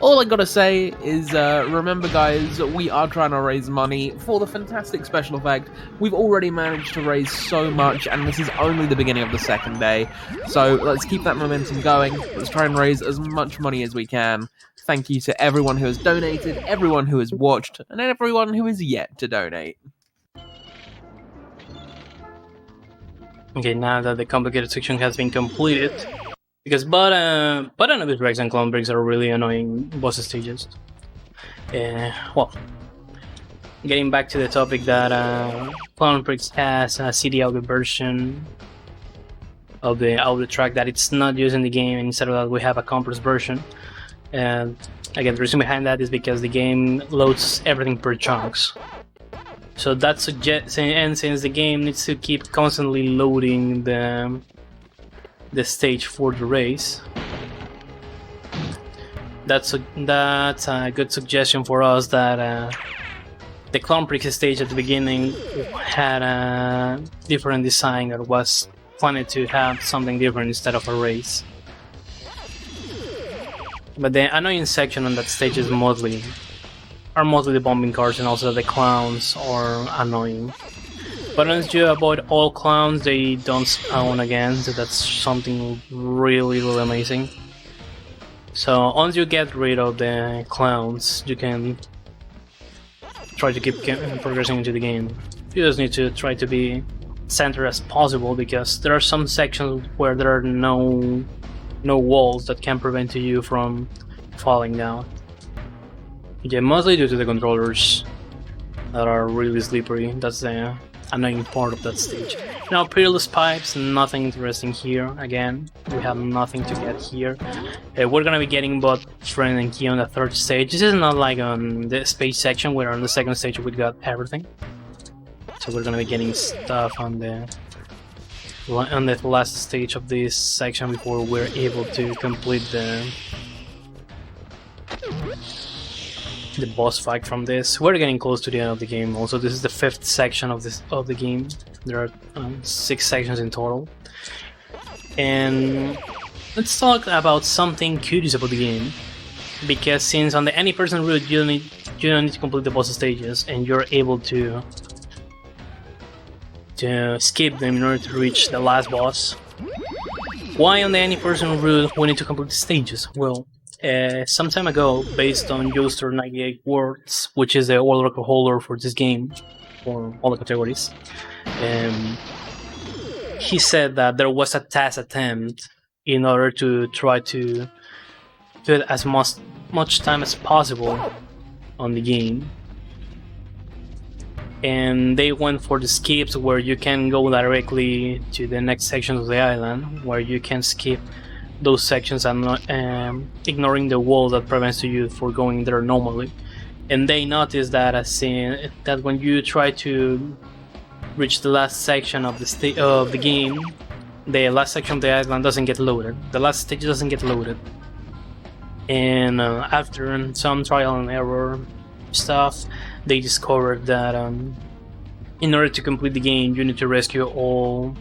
All I gotta say is, remember guys, we are trying to raise money for the fantastic special effect. We've already managed to raise so much, and this is only the beginning of the second day. So let's keep that momentum going. Let's try and raise as much money as we can. Thank you to everyone who has donated, everyone who has watched, and everyone who is yet to donate. Okay, now that the complicated section has been completed, because but Anubis Rex and Clown Bricks are really annoying boss stages. Well, getting back to the topic that Clown Bricks has a CD audio version of the audio track that it's not used in the game, and instead of that we have a compressed version. And again, the reason behind that is because the game loads everything per chunks. So that suggests, and since the game needs to keep constantly loading the stage for the race, that's a good suggestion for us that the Clown Pricks stage at the beginning had a different design that was planned to have something different instead of a race. But the annoying section on that stage is mostly the bombing cars, and also the clowns are annoying. But once you avoid all clowns, they don't spawn again, so that's something really amazing. So once you get rid of the clowns, you can try to keep progressing into the game. You just need to try to be centered as possible, because there are some sections where there are no walls that can prevent you from falling down. Yeah, mostly due to the controllers that are really slippery. That's the annoying part of that stage. Now, peerless pipes, nothing interesting here. Again, we have nothing to get here. We're gonna be getting both friend and key on the third stage. This is not like on the space section, where on the second stage we got everything. So we're gonna be getting stuff on the on the last stage of this section before we're able to complete the boss fight from this. We're getting close to the end of the game. Also, this is the 5th section of the game. There are 6 sections in total. And let's talk about something curious about the game. Because since on the any person route you don't need to complete the boss stages, and you're able to skip them in order to reach the last boss. Why on the any person route we need to complete the stages? Well, some time ago, based on User98 Words, which is the world record holder for this game, for all the categories, he said that there was a test attempt in order to try to do it as much time as possible on the game. And they went for the skips where you can go directly to the next sections of the island, where you can skip those sections and ignoring the wall that prevents you from going there normally. And they noticed that that when you try to reach the last section of the game, the last section of the island doesn't get loaded. The last stage doesn't get loaded. And after some trial and error stuff, they discovered that in order to complete the game, you need to rescue all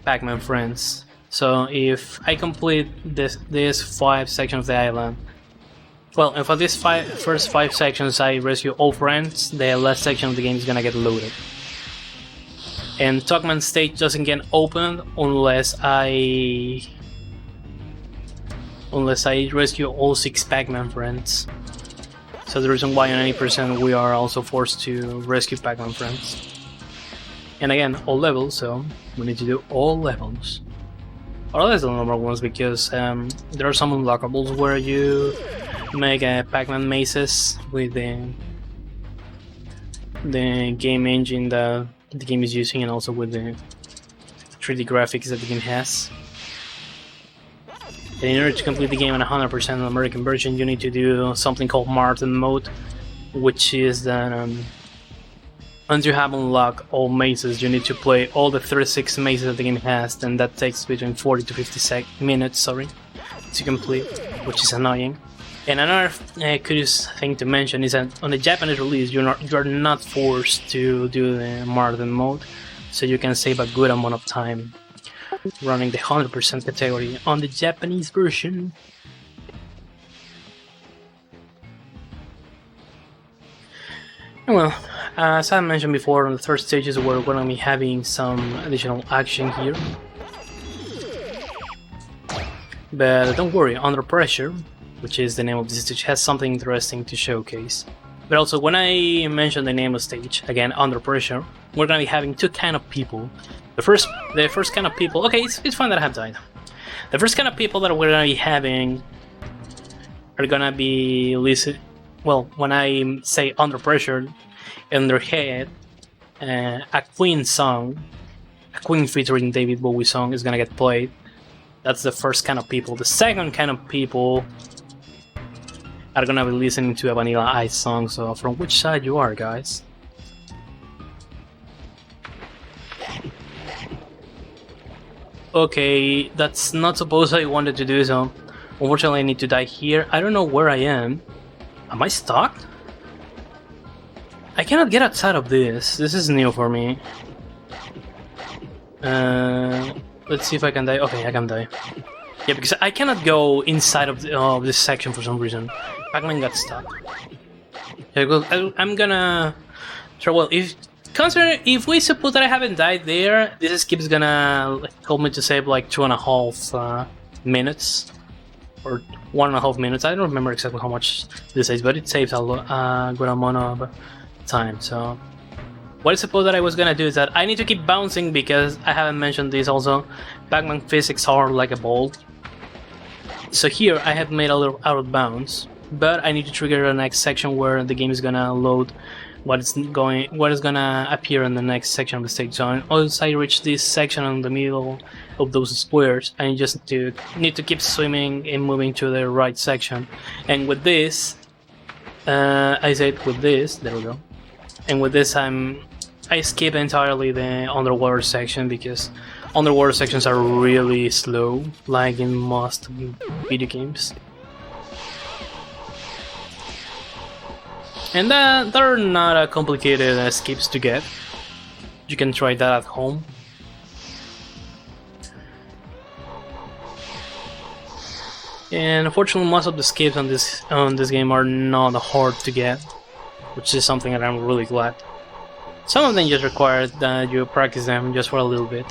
Pac-Man friends. So if I complete this 5 sections of the island, well, and for these first 5 sections I rescue all friends, the last section of the game is gonna get loaded. And Tugman stage doesn't get opened unless I rescue all 6 Pac-Man friends. So the reason why on any percent we are also forced to rescue Pac-Man friends. And again, all levels, so we need to do all levels. Or less than normal ones, because there are some unlockables where you make Pac-Man mazes with the game engine that the game is using, and also with the 3D graphics that the game has. And in order to complete the game on 100% American version, you need to do something called Marathon mode, which is that once you have unlocked all mazes, you need to play all the 36 mazes that the game has, and that takes between 40 to 50 minutes to complete, which is annoying. And another curious thing to mention is that on the Japanese release, you are not forced to do the Marathon mode, so you can save a good amount of time running the 100% category on the Japanese version. Well, as I mentioned before, on the 3rd stages we're going to be having some additional action here. But don't worry, Under Pressure, which is the name of this stage, has something interesting to showcase. But also, when I mention the name of the stage, again, Under Pressure, we're going to be having 2 kind of people. The first kind of people... Okay, it's fine that I have died. The first kind of people that we're going to be having are going to be listening... Well, when I say Under Pressure, in their head, a Queen song, a Queen featuring David Bowie song is going to get played. That's the first kind of people. The second kind of people are going to be listening to a Vanilla Ice song. So from which side you are, guys? Okay, that's not supposed I wanted to do, so unfortunately I need to die here. I don't know where I am. Am I stuck? I cannot get outside of this. This is new for me. Let's see if I can die. Okay, I can die. Yeah, because I cannot go inside of this section for some reason. Pac-Man got stuck. Yeah, I'm gonna try. Well, if we suppose that I haven't died there, this skip is gonna help me to save like 2.5 minutes or 1.5 minutes. I don't remember exactly how much this is, but it saves a good amount of time. So what I suppose that I was gonna do is that I need to keep bouncing, because I haven't mentioned this also. Pac-Man physics are like a ball. So here I have made a little out of bounds, but I need to trigger the next section where the game is gonna load what is gonna appear in the next section of the stage. So once I reach this section in the middle of those squares, I just need to keep swimming and moving to the right section. And with this, I said with this, there we go. And with this, I skip entirely the underwater section, because underwater sections are really slow, like in most video games. And they're not complicated escapes to get. You can try that at home. And unfortunately, most of the escapes on this game are not hard to get, which is something that I'm really glad. Some of them just require that you practice them just for a little bit.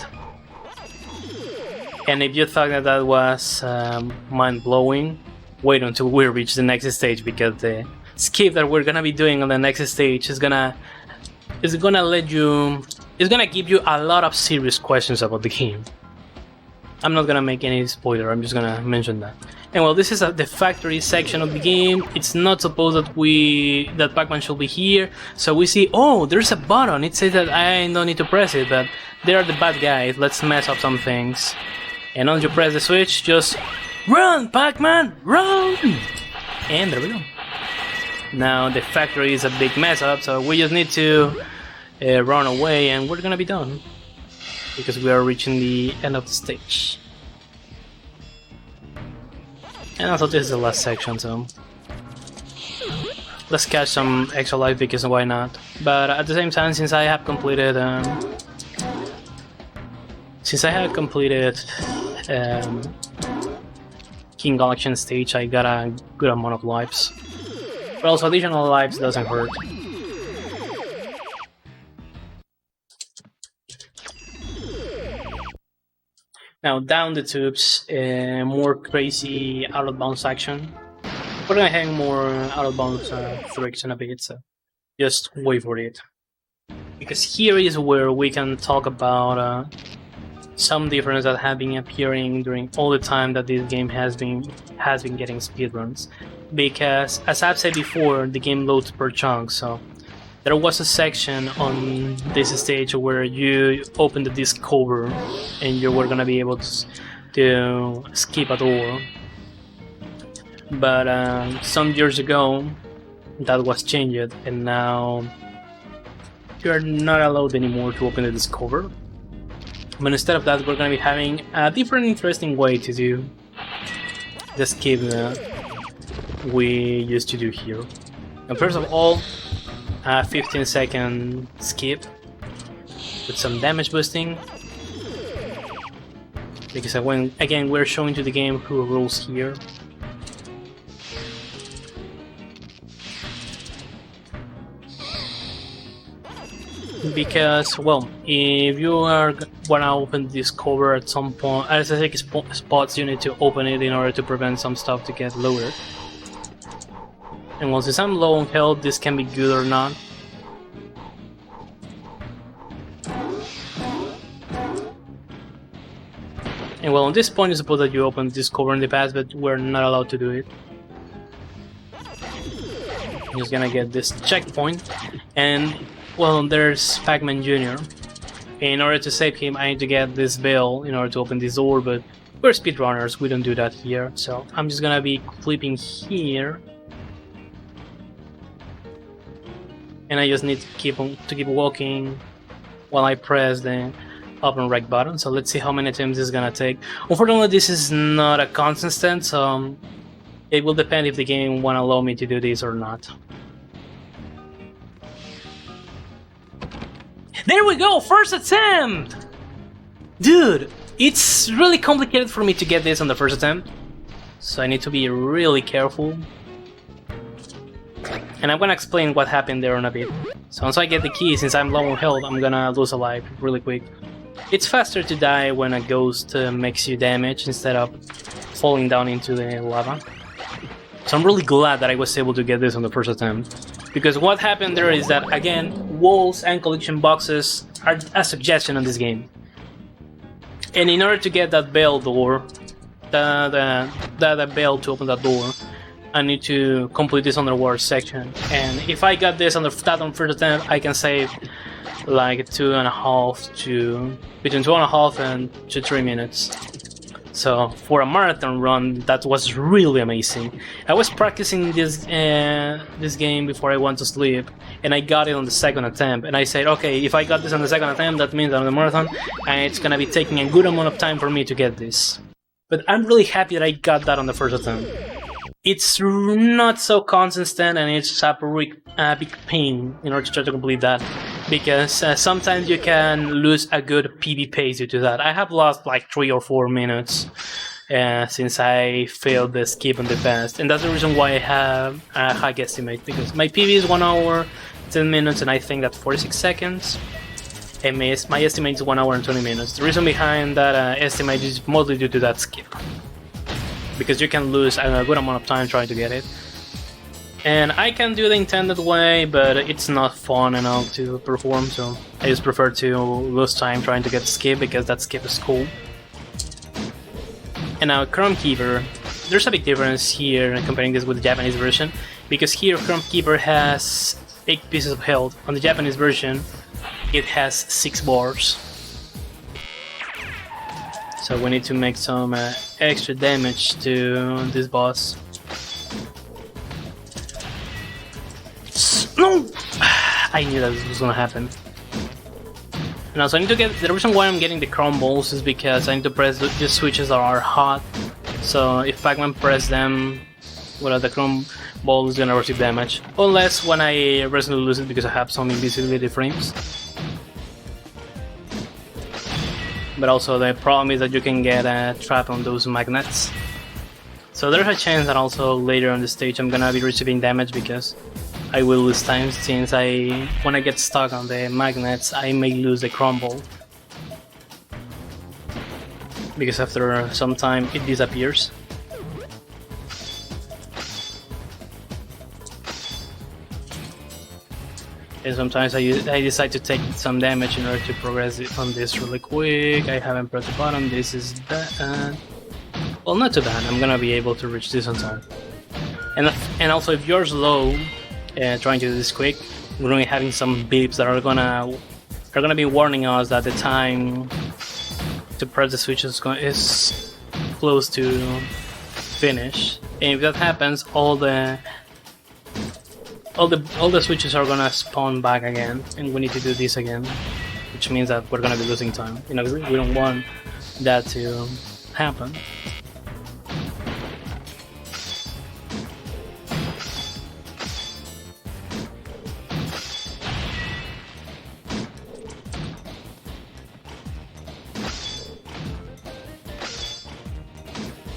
And if you thought that that was mind-blowing, wait until we reach the next stage, because the skip that we're gonna be doing on the next stage is gonna give you a lot of serious questions about the game. I'm not gonna make any spoiler, I'm just gonna mention that. And well, this is the factory section of the game. It's not supposed that Pac-Man should be here. So we see, oh, there's a button. It says that I don't need to press it, but they are the bad guys. Let's mess up some things. And once you press the switch, just run, Pac-Man, run! And there we go. Now the factory is a big mess up, so we just need to run away, and we're gonna be done, because we are reaching the end of the stage. And also this is the last section, so let's catch some extra life, because why not? But at the same time, since I have completed King Collection stage, I got a good amount of lives. But also additional lives doesn't hurt. Now down the tubes, more crazy out of bounds action. We're gonna hang more out of bounds tricks in a bit, so just wait for it. Because here is where we can talk about some differences that have been appearing during all the time that this game has been getting speedruns. Because as I've said before, the game loads per chunk, so there was a section on this stage where you open the disc cover and you were gonna be able to skip a door. But some years ago that was changed, and now you're not allowed anymore to open the disc cover. But instead of that, we're gonna be having a different interesting way to do the skip we used to do here. And first of all, a 15-second skip with some damage boosting, because again we're showing to the game who rules here. Because, well, if you are wanna open this cover at some point, at specific spots, you need to open it in order to prevent some stuff to get loaded. And well, since I'm low on health, this can be good or not. And well, on this point, it's supposed that you opened this cover in the past, but we're not allowed to do it. I'm just gonna get this checkpoint, and well, there's Pac-Man Jr. In order to save him, I need to get this bell in order to open this door, but we're speedrunners, we don't do that here. So I'm just gonna be flipping here. And I just need to keep walking while I press the up and right button. So let's see how many times this is gonna take. Unfortunately, this is not a constant, so it will depend if the game won't allow me to do this or not. There we go, first attempt! Dude, it's really complicated for me to get this on the first attempt, so I need to be really careful. And I'm gonna explain what happened there in a bit. So once I get the key, since I'm low on health, I'm gonna lose a life really quick. It's faster to die when a ghost makes you damage instead of falling down into the lava. So I'm really glad that I was able to get this on the first attempt. Because what happened there is that, again, walls and collection boxes are a suggestion on this game. And in order to get that bell door, the bell to open that door, I need to complete this underwater section. And if I got this on the first attempt, I can save like between 2.5 and 3 minutes. So for a marathon run, that was really amazing. I was practicing this game before I went to sleep, and I got it on the second attempt. And I said, okay, if I got this on the second attempt, that means I'm on the marathon, and it's gonna be taking a good amount of time for me to get this. But I'm really happy that I got that on the first attempt. It's not so consistent, and it's a big pain in order to try to complete that, because sometimes you can lose a good PB pace due to that. I have lost like 3 or 4 minutes since I failed the skip in the past, and that's the reason why I have a high estimate, because my PB is 1 hour, 10 minutes, and I think that 46 seconds, and my estimate is 1 hour and 20 minutes. The reason behind that estimate is mostly due to that skip, because you can lose a good amount of time trying to get it. And I can do the intended way, but it's not fun enough to perform, so I just prefer to lose time trying to get the skip, because that skip is cool. And now Chromekeeper, there's a big difference here comparing this with the Japanese version, because here Chromekeeper has 8 pieces of health. On the Japanese version, it has 6 bars. So we need to make some extra damage to this boss. No! I knew that this was gonna happen. Now, so I need to get, the reason why I'm getting the chrome balls is because I need to press the switches that are hot. So if Pac-Man press them, well, the chrome ball is gonna receive damage. Unless when I recently lose it because I have some invisibility frames. But also the problem is that you can get trapped on those magnets. So there's a chance that also later on the stage I'm gonna be receiving damage, because I will lose time, since when I get stuck on the magnets, I may lose the crumble. Because after some time it disappears. And sometimes I decide to take some damage in order to progress on this really quick. I haven't pressed the button, this is bad. Well, not too bad, I'm gonna be able to reach this on time. And also, if you're slow, trying to do this quick, we're only having some beeps that are gonna be warning us that the time to press the switch is close to finish. And if that happens, all the switches are gonna spawn back again, and we need to do this again, which means that we're gonna be losing time. You know, we don't want that to happen.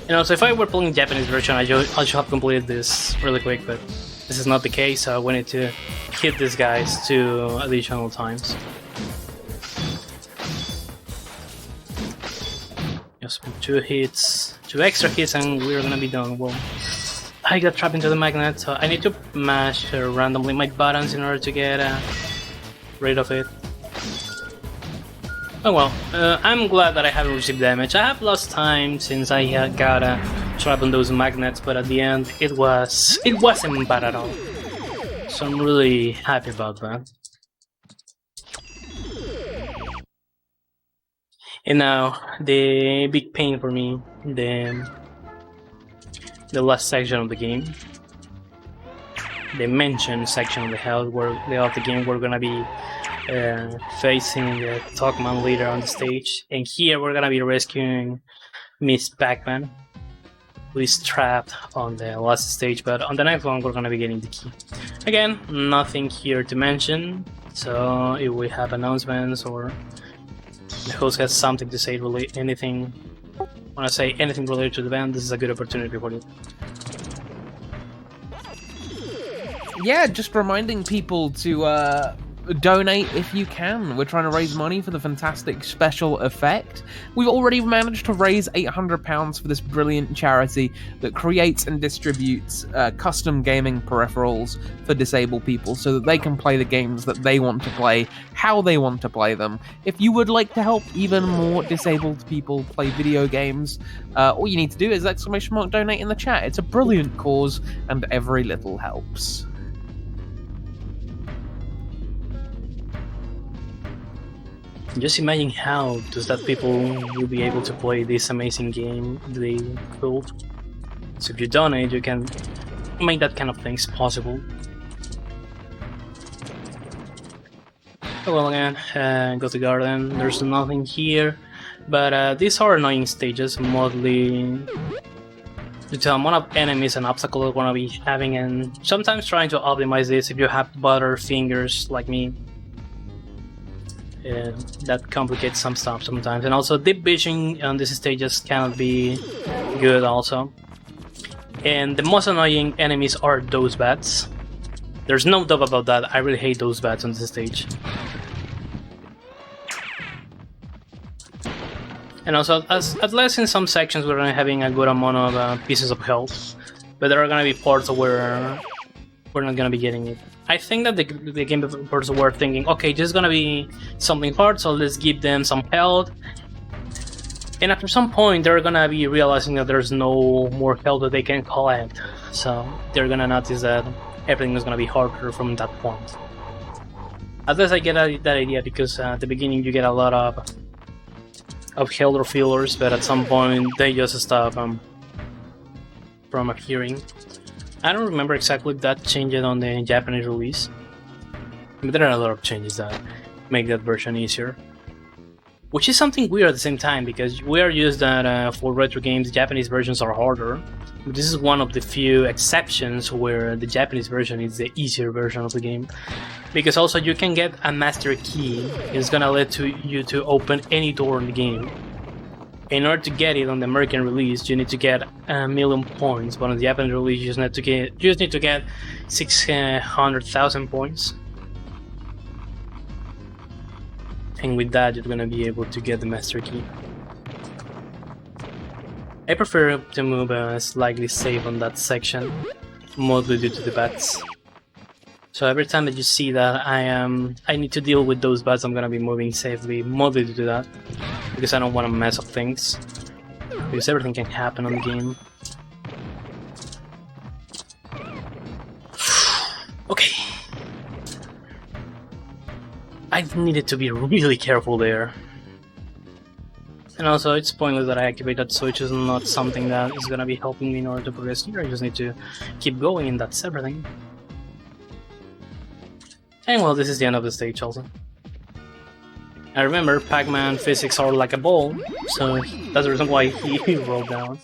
You know, so if I were playing Japanese version, I should have completed this really quick, but this is not the case, so I wanted to hit these guys 2 additional times. Just 2 hits, 2 extra hits, and we're gonna be done. Well, I got trapped into the magnet, so I need to mash randomly my buttons in order to get rid of it. Oh well, I'm glad that I haven't received damage. I have lost time since I got trapped on those magnets, but at the end it wasn't bad at all. So I'm really happy about that. And now the big pain for me, the last section of the game, the mention section of the game, we're gonna be facing the Talkman leader on the stage, and here we're gonna be rescuing Miss Pac-Man, who is trapped on the last stage, but on the next one we're gonna be getting the key. Again, nothing here to mention, so if we have announcements or the host has something to say, anything related to the band, this is a good opportunity for you. Yeah, just reminding people to donate if you can. We're trying to raise money for the fantastic special effect. We've already managed to raise £800 for this brilliant charity that creates and distributes custom gaming peripherals for disabled people so that they can play the games that they want to play, how they want to play them. If you would like to help even more disabled people play video games, all you need to do is !donate in the chat. It's a brilliant cause and every little helps. Just imagine how does that people will be able to play this amazing game they built. So if you donate, you can make that kind of things possible. Well, again, go to garden. There's nothing here, but these are annoying stages, mostly due to the amount of enemies and obstacles we're gonna be having, and sometimes trying to optimize this if you have butter fingers like me. That complicates some stuff sometimes, and also deep vision on these stages cannot be good also. And the most annoying enemies are those bats. There's no doubt about that. I really hate those bats on this stage. And also, at least in some sections we're gonna having a good amount of pieces of health, but there are gonna be parts where we're not gonna be getting it. I think that the game developers were thinking, okay, this is gonna be something hard, so let's give them some health. And after some point, they're gonna be realizing that there's no more health that they can collect, so they're gonna notice that everything is gonna be harder from that point. At least I get that idea, because at the beginning you get a lot of health refillers, but at some point they just stop from appearing. I don't remember exactly if that changed on the Japanese release, but there are a lot of changes that make that version easier. Which is something weird at the same time, because we are used that for retro games, Japanese versions are harder. But this is one of the few exceptions where the Japanese version is the easier version of the game. Because also you can get a master key, it's gonna let you to open any door in the game. In order to get it on the American release, you need to get 1,000,000 points, but on the Japanese release, you just need to get 600,000 points. And with that, you're gonna be able to get the master key. I prefer to move slightly safe on that section, mostly due to the bats. So every time that you see that I need to deal with those bats, I'm gonna be moving safely, mostly due to that, because I don't want to mess up things, because everything can happen on the game. Okay. I needed to be really careful there. And also, it's pointless that I activate that switch. Is not something that is gonna be helping me in order to progress here. I just need to keep going, and that's everything. And well, this is the end of the stage also. I remember Pac-Man physics are like a ball, so that's the reason why he rolled down.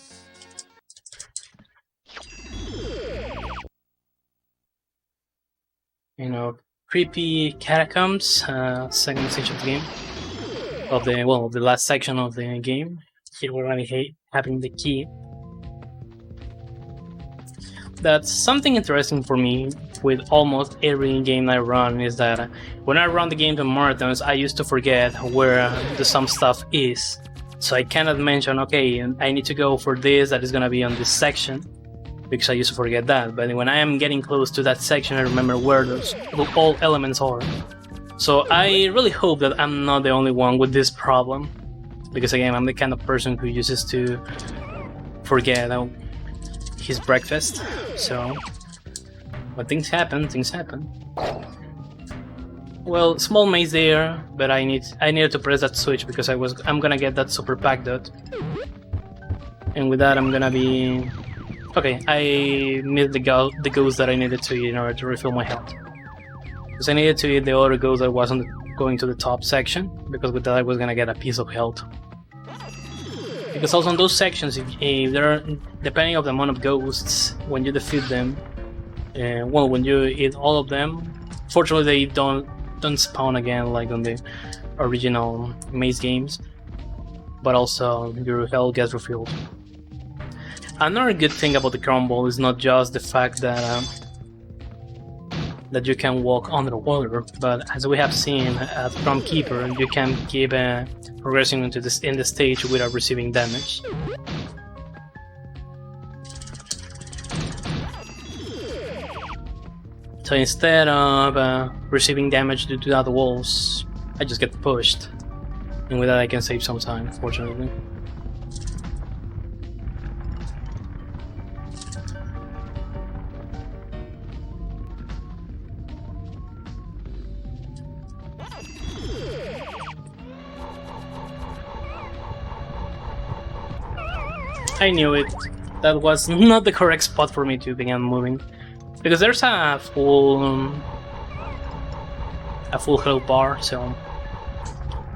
You know, creepy catacombs, second stage of the game. Of the last section of the game. Here we're really having the key. That's something interesting for me with almost every game I run, is that when I run the games and marathons, I used to forget where some stuff is. So I cannot mention, okay, I need to go for this, that is gonna be on this section, because I used to forget that. But when I am getting close to that section, I remember where all elements are. So I really hope that I'm not the only one with this problem, because again, I'm the kind of person who uses to forget his breakfast. So, but things happen. Well, small maze there, but I needed to press that switch because I'm gonna get that super pack dot, and with that I'm gonna be okay. I missed the ghost that I needed to eat in order to refill my health. Because I needed to eat the other ghost that wasn't going to the top section, because with that I was gonna get a piece of health. Because also in those sections, if there are, depending on the amount of ghosts, when you defeat them, well, when you eat all of them, fortunately they don't spawn again like on the original maze games, but also your health gets refilled. Another good thing about the crumble is not just the fact that you can walk underwater, but as we have seen at Chromekeeper, you can keep progressing in the stage without receiving damage. So instead of receiving damage due to other walls, I just get pushed, and with that I can save some time, fortunately. I knew it. That was not the correct spot for me to begin moving, because there's a a full health bar, so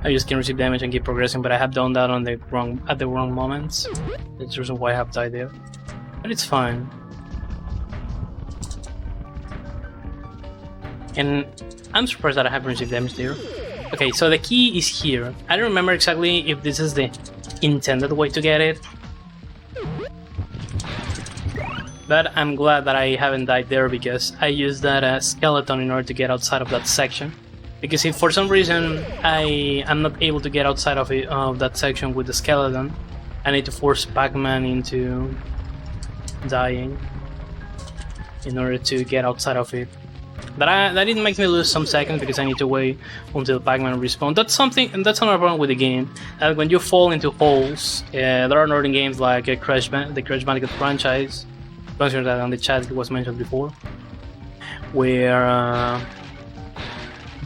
I just can receive damage and keep progressing. But I have done that on the wrong moments. That's the reason why I have died there. But it's fine. And I'm surprised that I haven't received damage there. Okay, so the key is here. I don't remember exactly if this is the intended way to get it. But I'm glad that I haven't died there because I used that skeleton in order to get outside of that section. Because if for some reason I am not able to get outside of that section with the skeleton, I need to force Pac-Man into dying in order to get outside of it. That didn't make me lose some seconds because I need to wait until Pac-Man respawns. That's something, and that's another problem with the game. When you fall into holes, there are other games like the Crash Bandicoot franchise, consider that on the chat it was mentioned before, where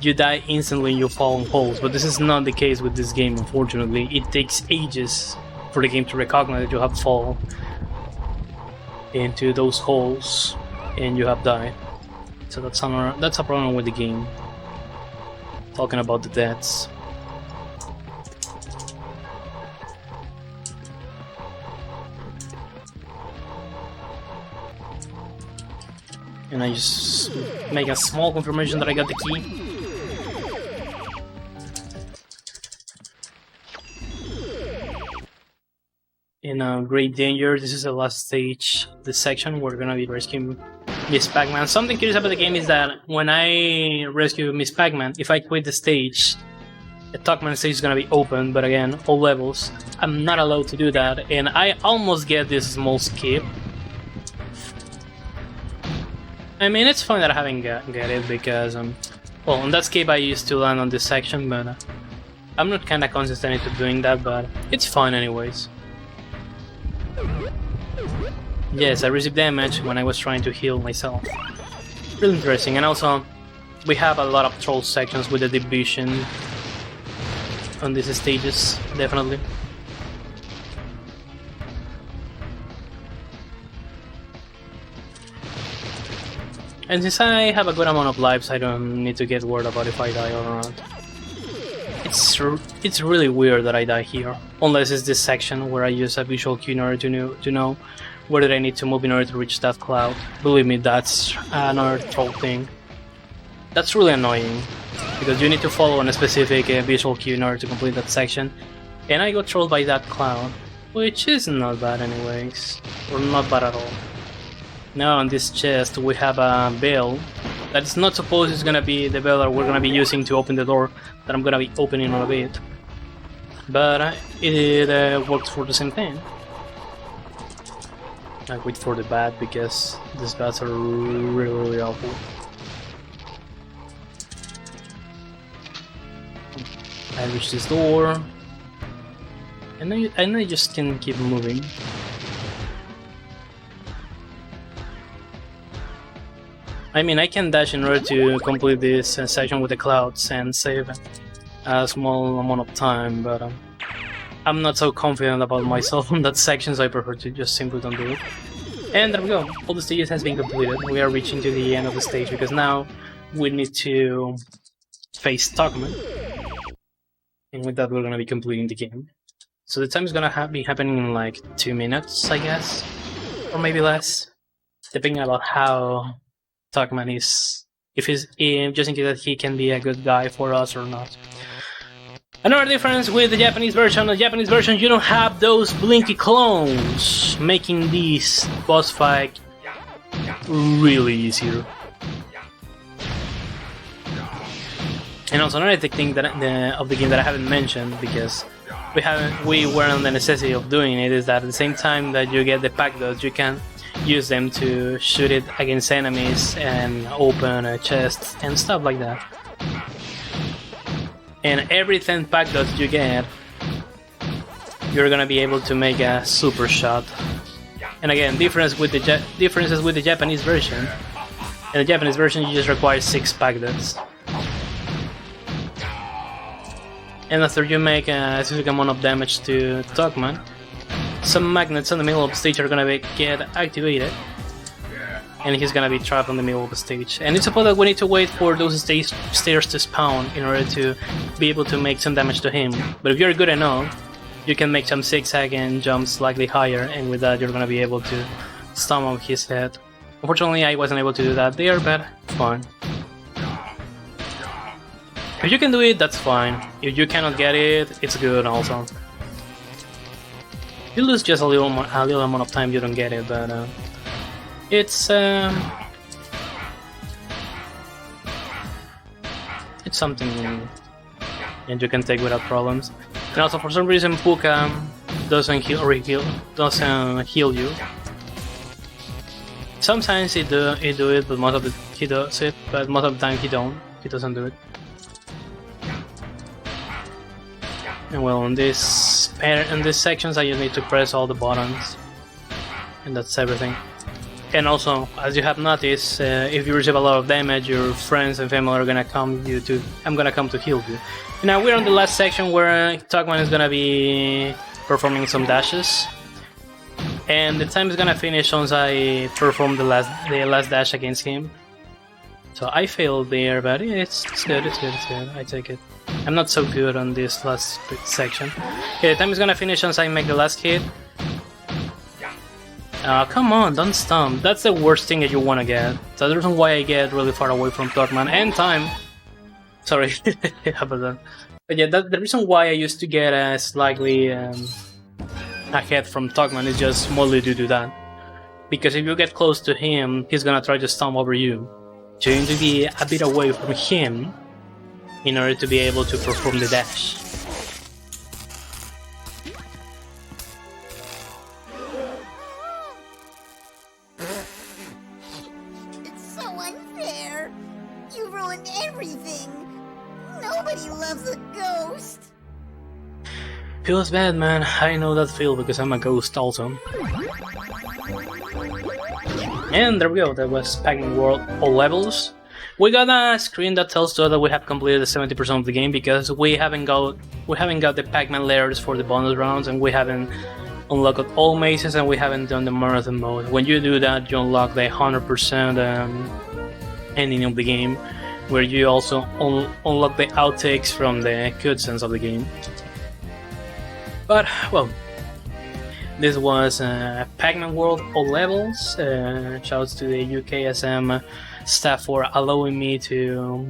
you die instantly and you fall in holes. But this is not the case with this game, unfortunately. It takes ages for the game to recognize that you have fallen into those holes and you have died. So that's a problem with the game. Talking about the deaths. And I just make a small confirmation that I got the key. In great danger. This is the last stage, this section. We're gonna be rescuing Miss Pac-Man. Something curious about the game is that when I rescue Miss Pac-Man, if I quit the stage, the Tuckman stage is gonna be open, but again, all levels. I'm not allowed to do that, and I almost get this small skip. I mean, it's fine that I haven't get it because, well, on that skip I used to land on this section, but I'm not kinda consistent into doing that, but it's fine anyways. Yes, I received damage when I was trying to heal myself. Really interesting, and also we have a lot of troll sections with the division on these stages, definitely. And since I have a good amount of lives, I don't need to get worried about if I die or not. It's really weird that I die here, unless it's this section where I use a visual cue in order to know where did I need to move in order to reach that cloud. Believe me, that's another troll thing. That's really annoying, because you need to follow on a specific visual cue in order to complete that section. And I got trolled by that cloud, which is not bad anyways, or not bad at all. Now on this chest we have a bell that is not supposed it's gonna be the bell that we're gonna be using to open the door that I'm gonna be opening in a bit. But it works for the same thing. I wait for the bat because these bats are really awful. I reach this door, and I just can keep moving. I mean, I can dash in order to complete this section with the clouds and save a small amount of time, but I'm not so confident about myself on that section, so I prefer to just simply don't do it. And there we go, all the stages has been completed. We are reaching to the end of the stage because now we need to face Tuckman. And with that we're gonna be completing the game. So the time is gonna be happening in like 2 minutes, I guess, or maybe less, depending about how Tuckman is, if he's just in case that he can be a good guy for us or not. Another difference with the Japanese version, you don't have those blinky clones, making this boss fight really easier. And also another thing that of the game that I haven't mentioned, because we weren't on the necessity of doing it, is that at the same time that you get the pack dots, you can use them to shoot it against enemies and open chests and stuff like that. And every 10 pack dots you get, you're gonna be able to make a super shot. And again, differences with the Japanese version. In the Japanese version, you just require 6 pack dots. And after you make a specific amount of damage to Tuckman, some magnets in the middle of the stage are gonna get activated. and he's gonna be trapped in the middle of the stage. And it's supposed that we need to wait for those stairs to spawn in order to be able to make some damage to him. But if you're good enough, you can make some zigzag and jump slightly higher, and with that you're gonna be able to stomp his head. Unfortunately, I wasn't able to do that there, but fine. If you can do it, that's fine. If you cannot get it, it's good also. You lose just a little amount of time, you don't get it, but it's something and you can take without problems. And also, for some reason, Puka doesn't heal you. Sometimes he do it, but most of he does it. But most of the time he doesn't do it. And well, in these sections, I just need to press all the buttons, and that's everything. And also, as you have noticed, if you receive a lot of damage, your friends and family are gonna come I'm gonna come to heal you. Now we're on the last section where Tugman is gonna be performing some dashes, and the time is gonna finish once I perform the last dash against him. So I failed there, but it's good. I take it. I'm not so good on this last section. Okay, the time is gonna finish once I make the last hit. Come on, don't stomp. That's the worst thing that you wanna get. So the reason why I get really far away from Tugman and time. Sorry about that. But yeah, the reason why I used to get slightly ahead from Tugman is just mostly due to that. Because if you get close to him, he's gonna try to stomp over you. So you need to be a bit away from him in order to be able to perform the dash. It's so unfair. You ruined everything. Nobody loves a ghost. Feels bad, man. I know that feel because I'm a ghost also. And there we go, that was Pac-Man World all levels. We got a screen that tells us that we have completed 70% of the game because we haven't got the Pac-Man layers for the bonus rounds, and we haven't unlocked all mazes, and we haven't done the marathon mode. When you do that, you unlock the 100% ending of the game, where you also unlock the outtakes from the cutscenes of the game. But well, this was Pac-Man World all levels. Shouts to the UKSM staff for allowing me to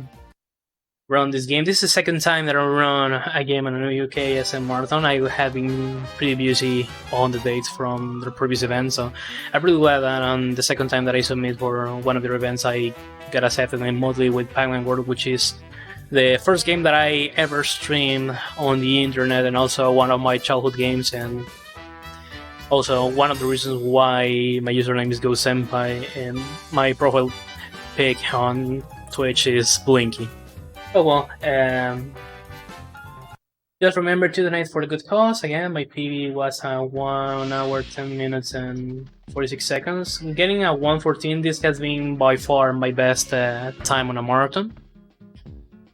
run this game. This is the second time that I run a game on a UKSM marathon. I have been pretty busy on the dates from the previous event, so I'm really glad that on the second time that I submit for one of their events, I got accepted remotely with Pac-Man World, which is the first game that I ever streamed on the internet, and also one of my childhood games, and also one of the reasons why my username is GhostSenpai and my profile pic on Twitch is Blinky. Oh well, just remember to donate for the good cause. Again, my PB was 1 hour, 10 minutes and 46 seconds. Getting a 1:14, this has been by far my best time on a marathon.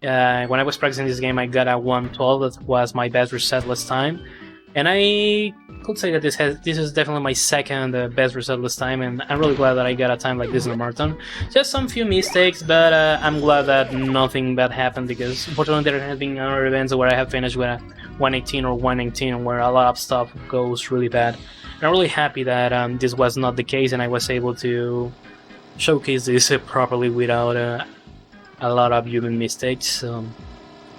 When I was practicing this game, I got a 1:12. That was my best resetless time, and I could say that this is definitely my second best resetless time, and I'm really glad that I got a time like this in the marathon. Just some few mistakes, but I'm glad that nothing bad happened, because unfortunately there have been other events where I have finished with a 118 or 119 where a lot of stuff goes really bad. And I'm really happy that this was not the case, and I was able to showcase this properly without a lot of human mistakes.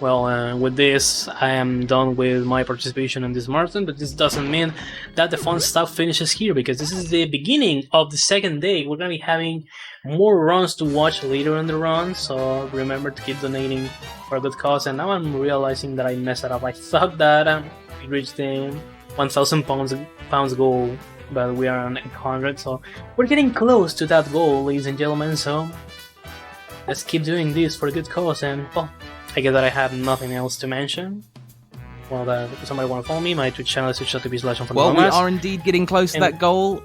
Well, with this, I am done with my participation in this marathon, but this doesn't mean that the fun stuff finishes here, because this is the beginning of the second day. We're going to be having more runs to watch later in the run, so remember to keep donating for a good cause. And now I'm realizing that I messed it up. I thought that we reached the 1,000 pounds goal, but we are on 800, so we're getting close to that goal, ladies and gentlemen, so let's keep doing this for a good cause. And well, I guess that I have nothing else to mention. Well, if somebody want to follow me, my Twitch channel is twitch.tv/. Well, we are indeed getting close to that goal.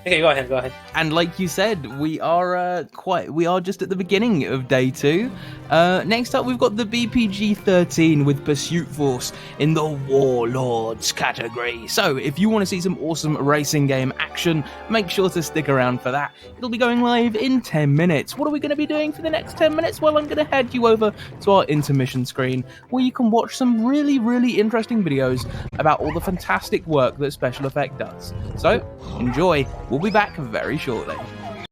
Okay, go ahead. And like you said, we are just at the beginning of day 2. Next up, we've got the BPG-13 with Pursuit Force in the Warlords category. So if you want to see some awesome racing game action, make sure to stick around for that. It'll be going live in 10 minutes. What are we going to be doing for the next 10 minutes? Well, I'm going to head you over to our intermission screen, where you can watch some really, really interesting videos about all the fantastic work that Special Effect does. So enjoy. We'll be back very shortly.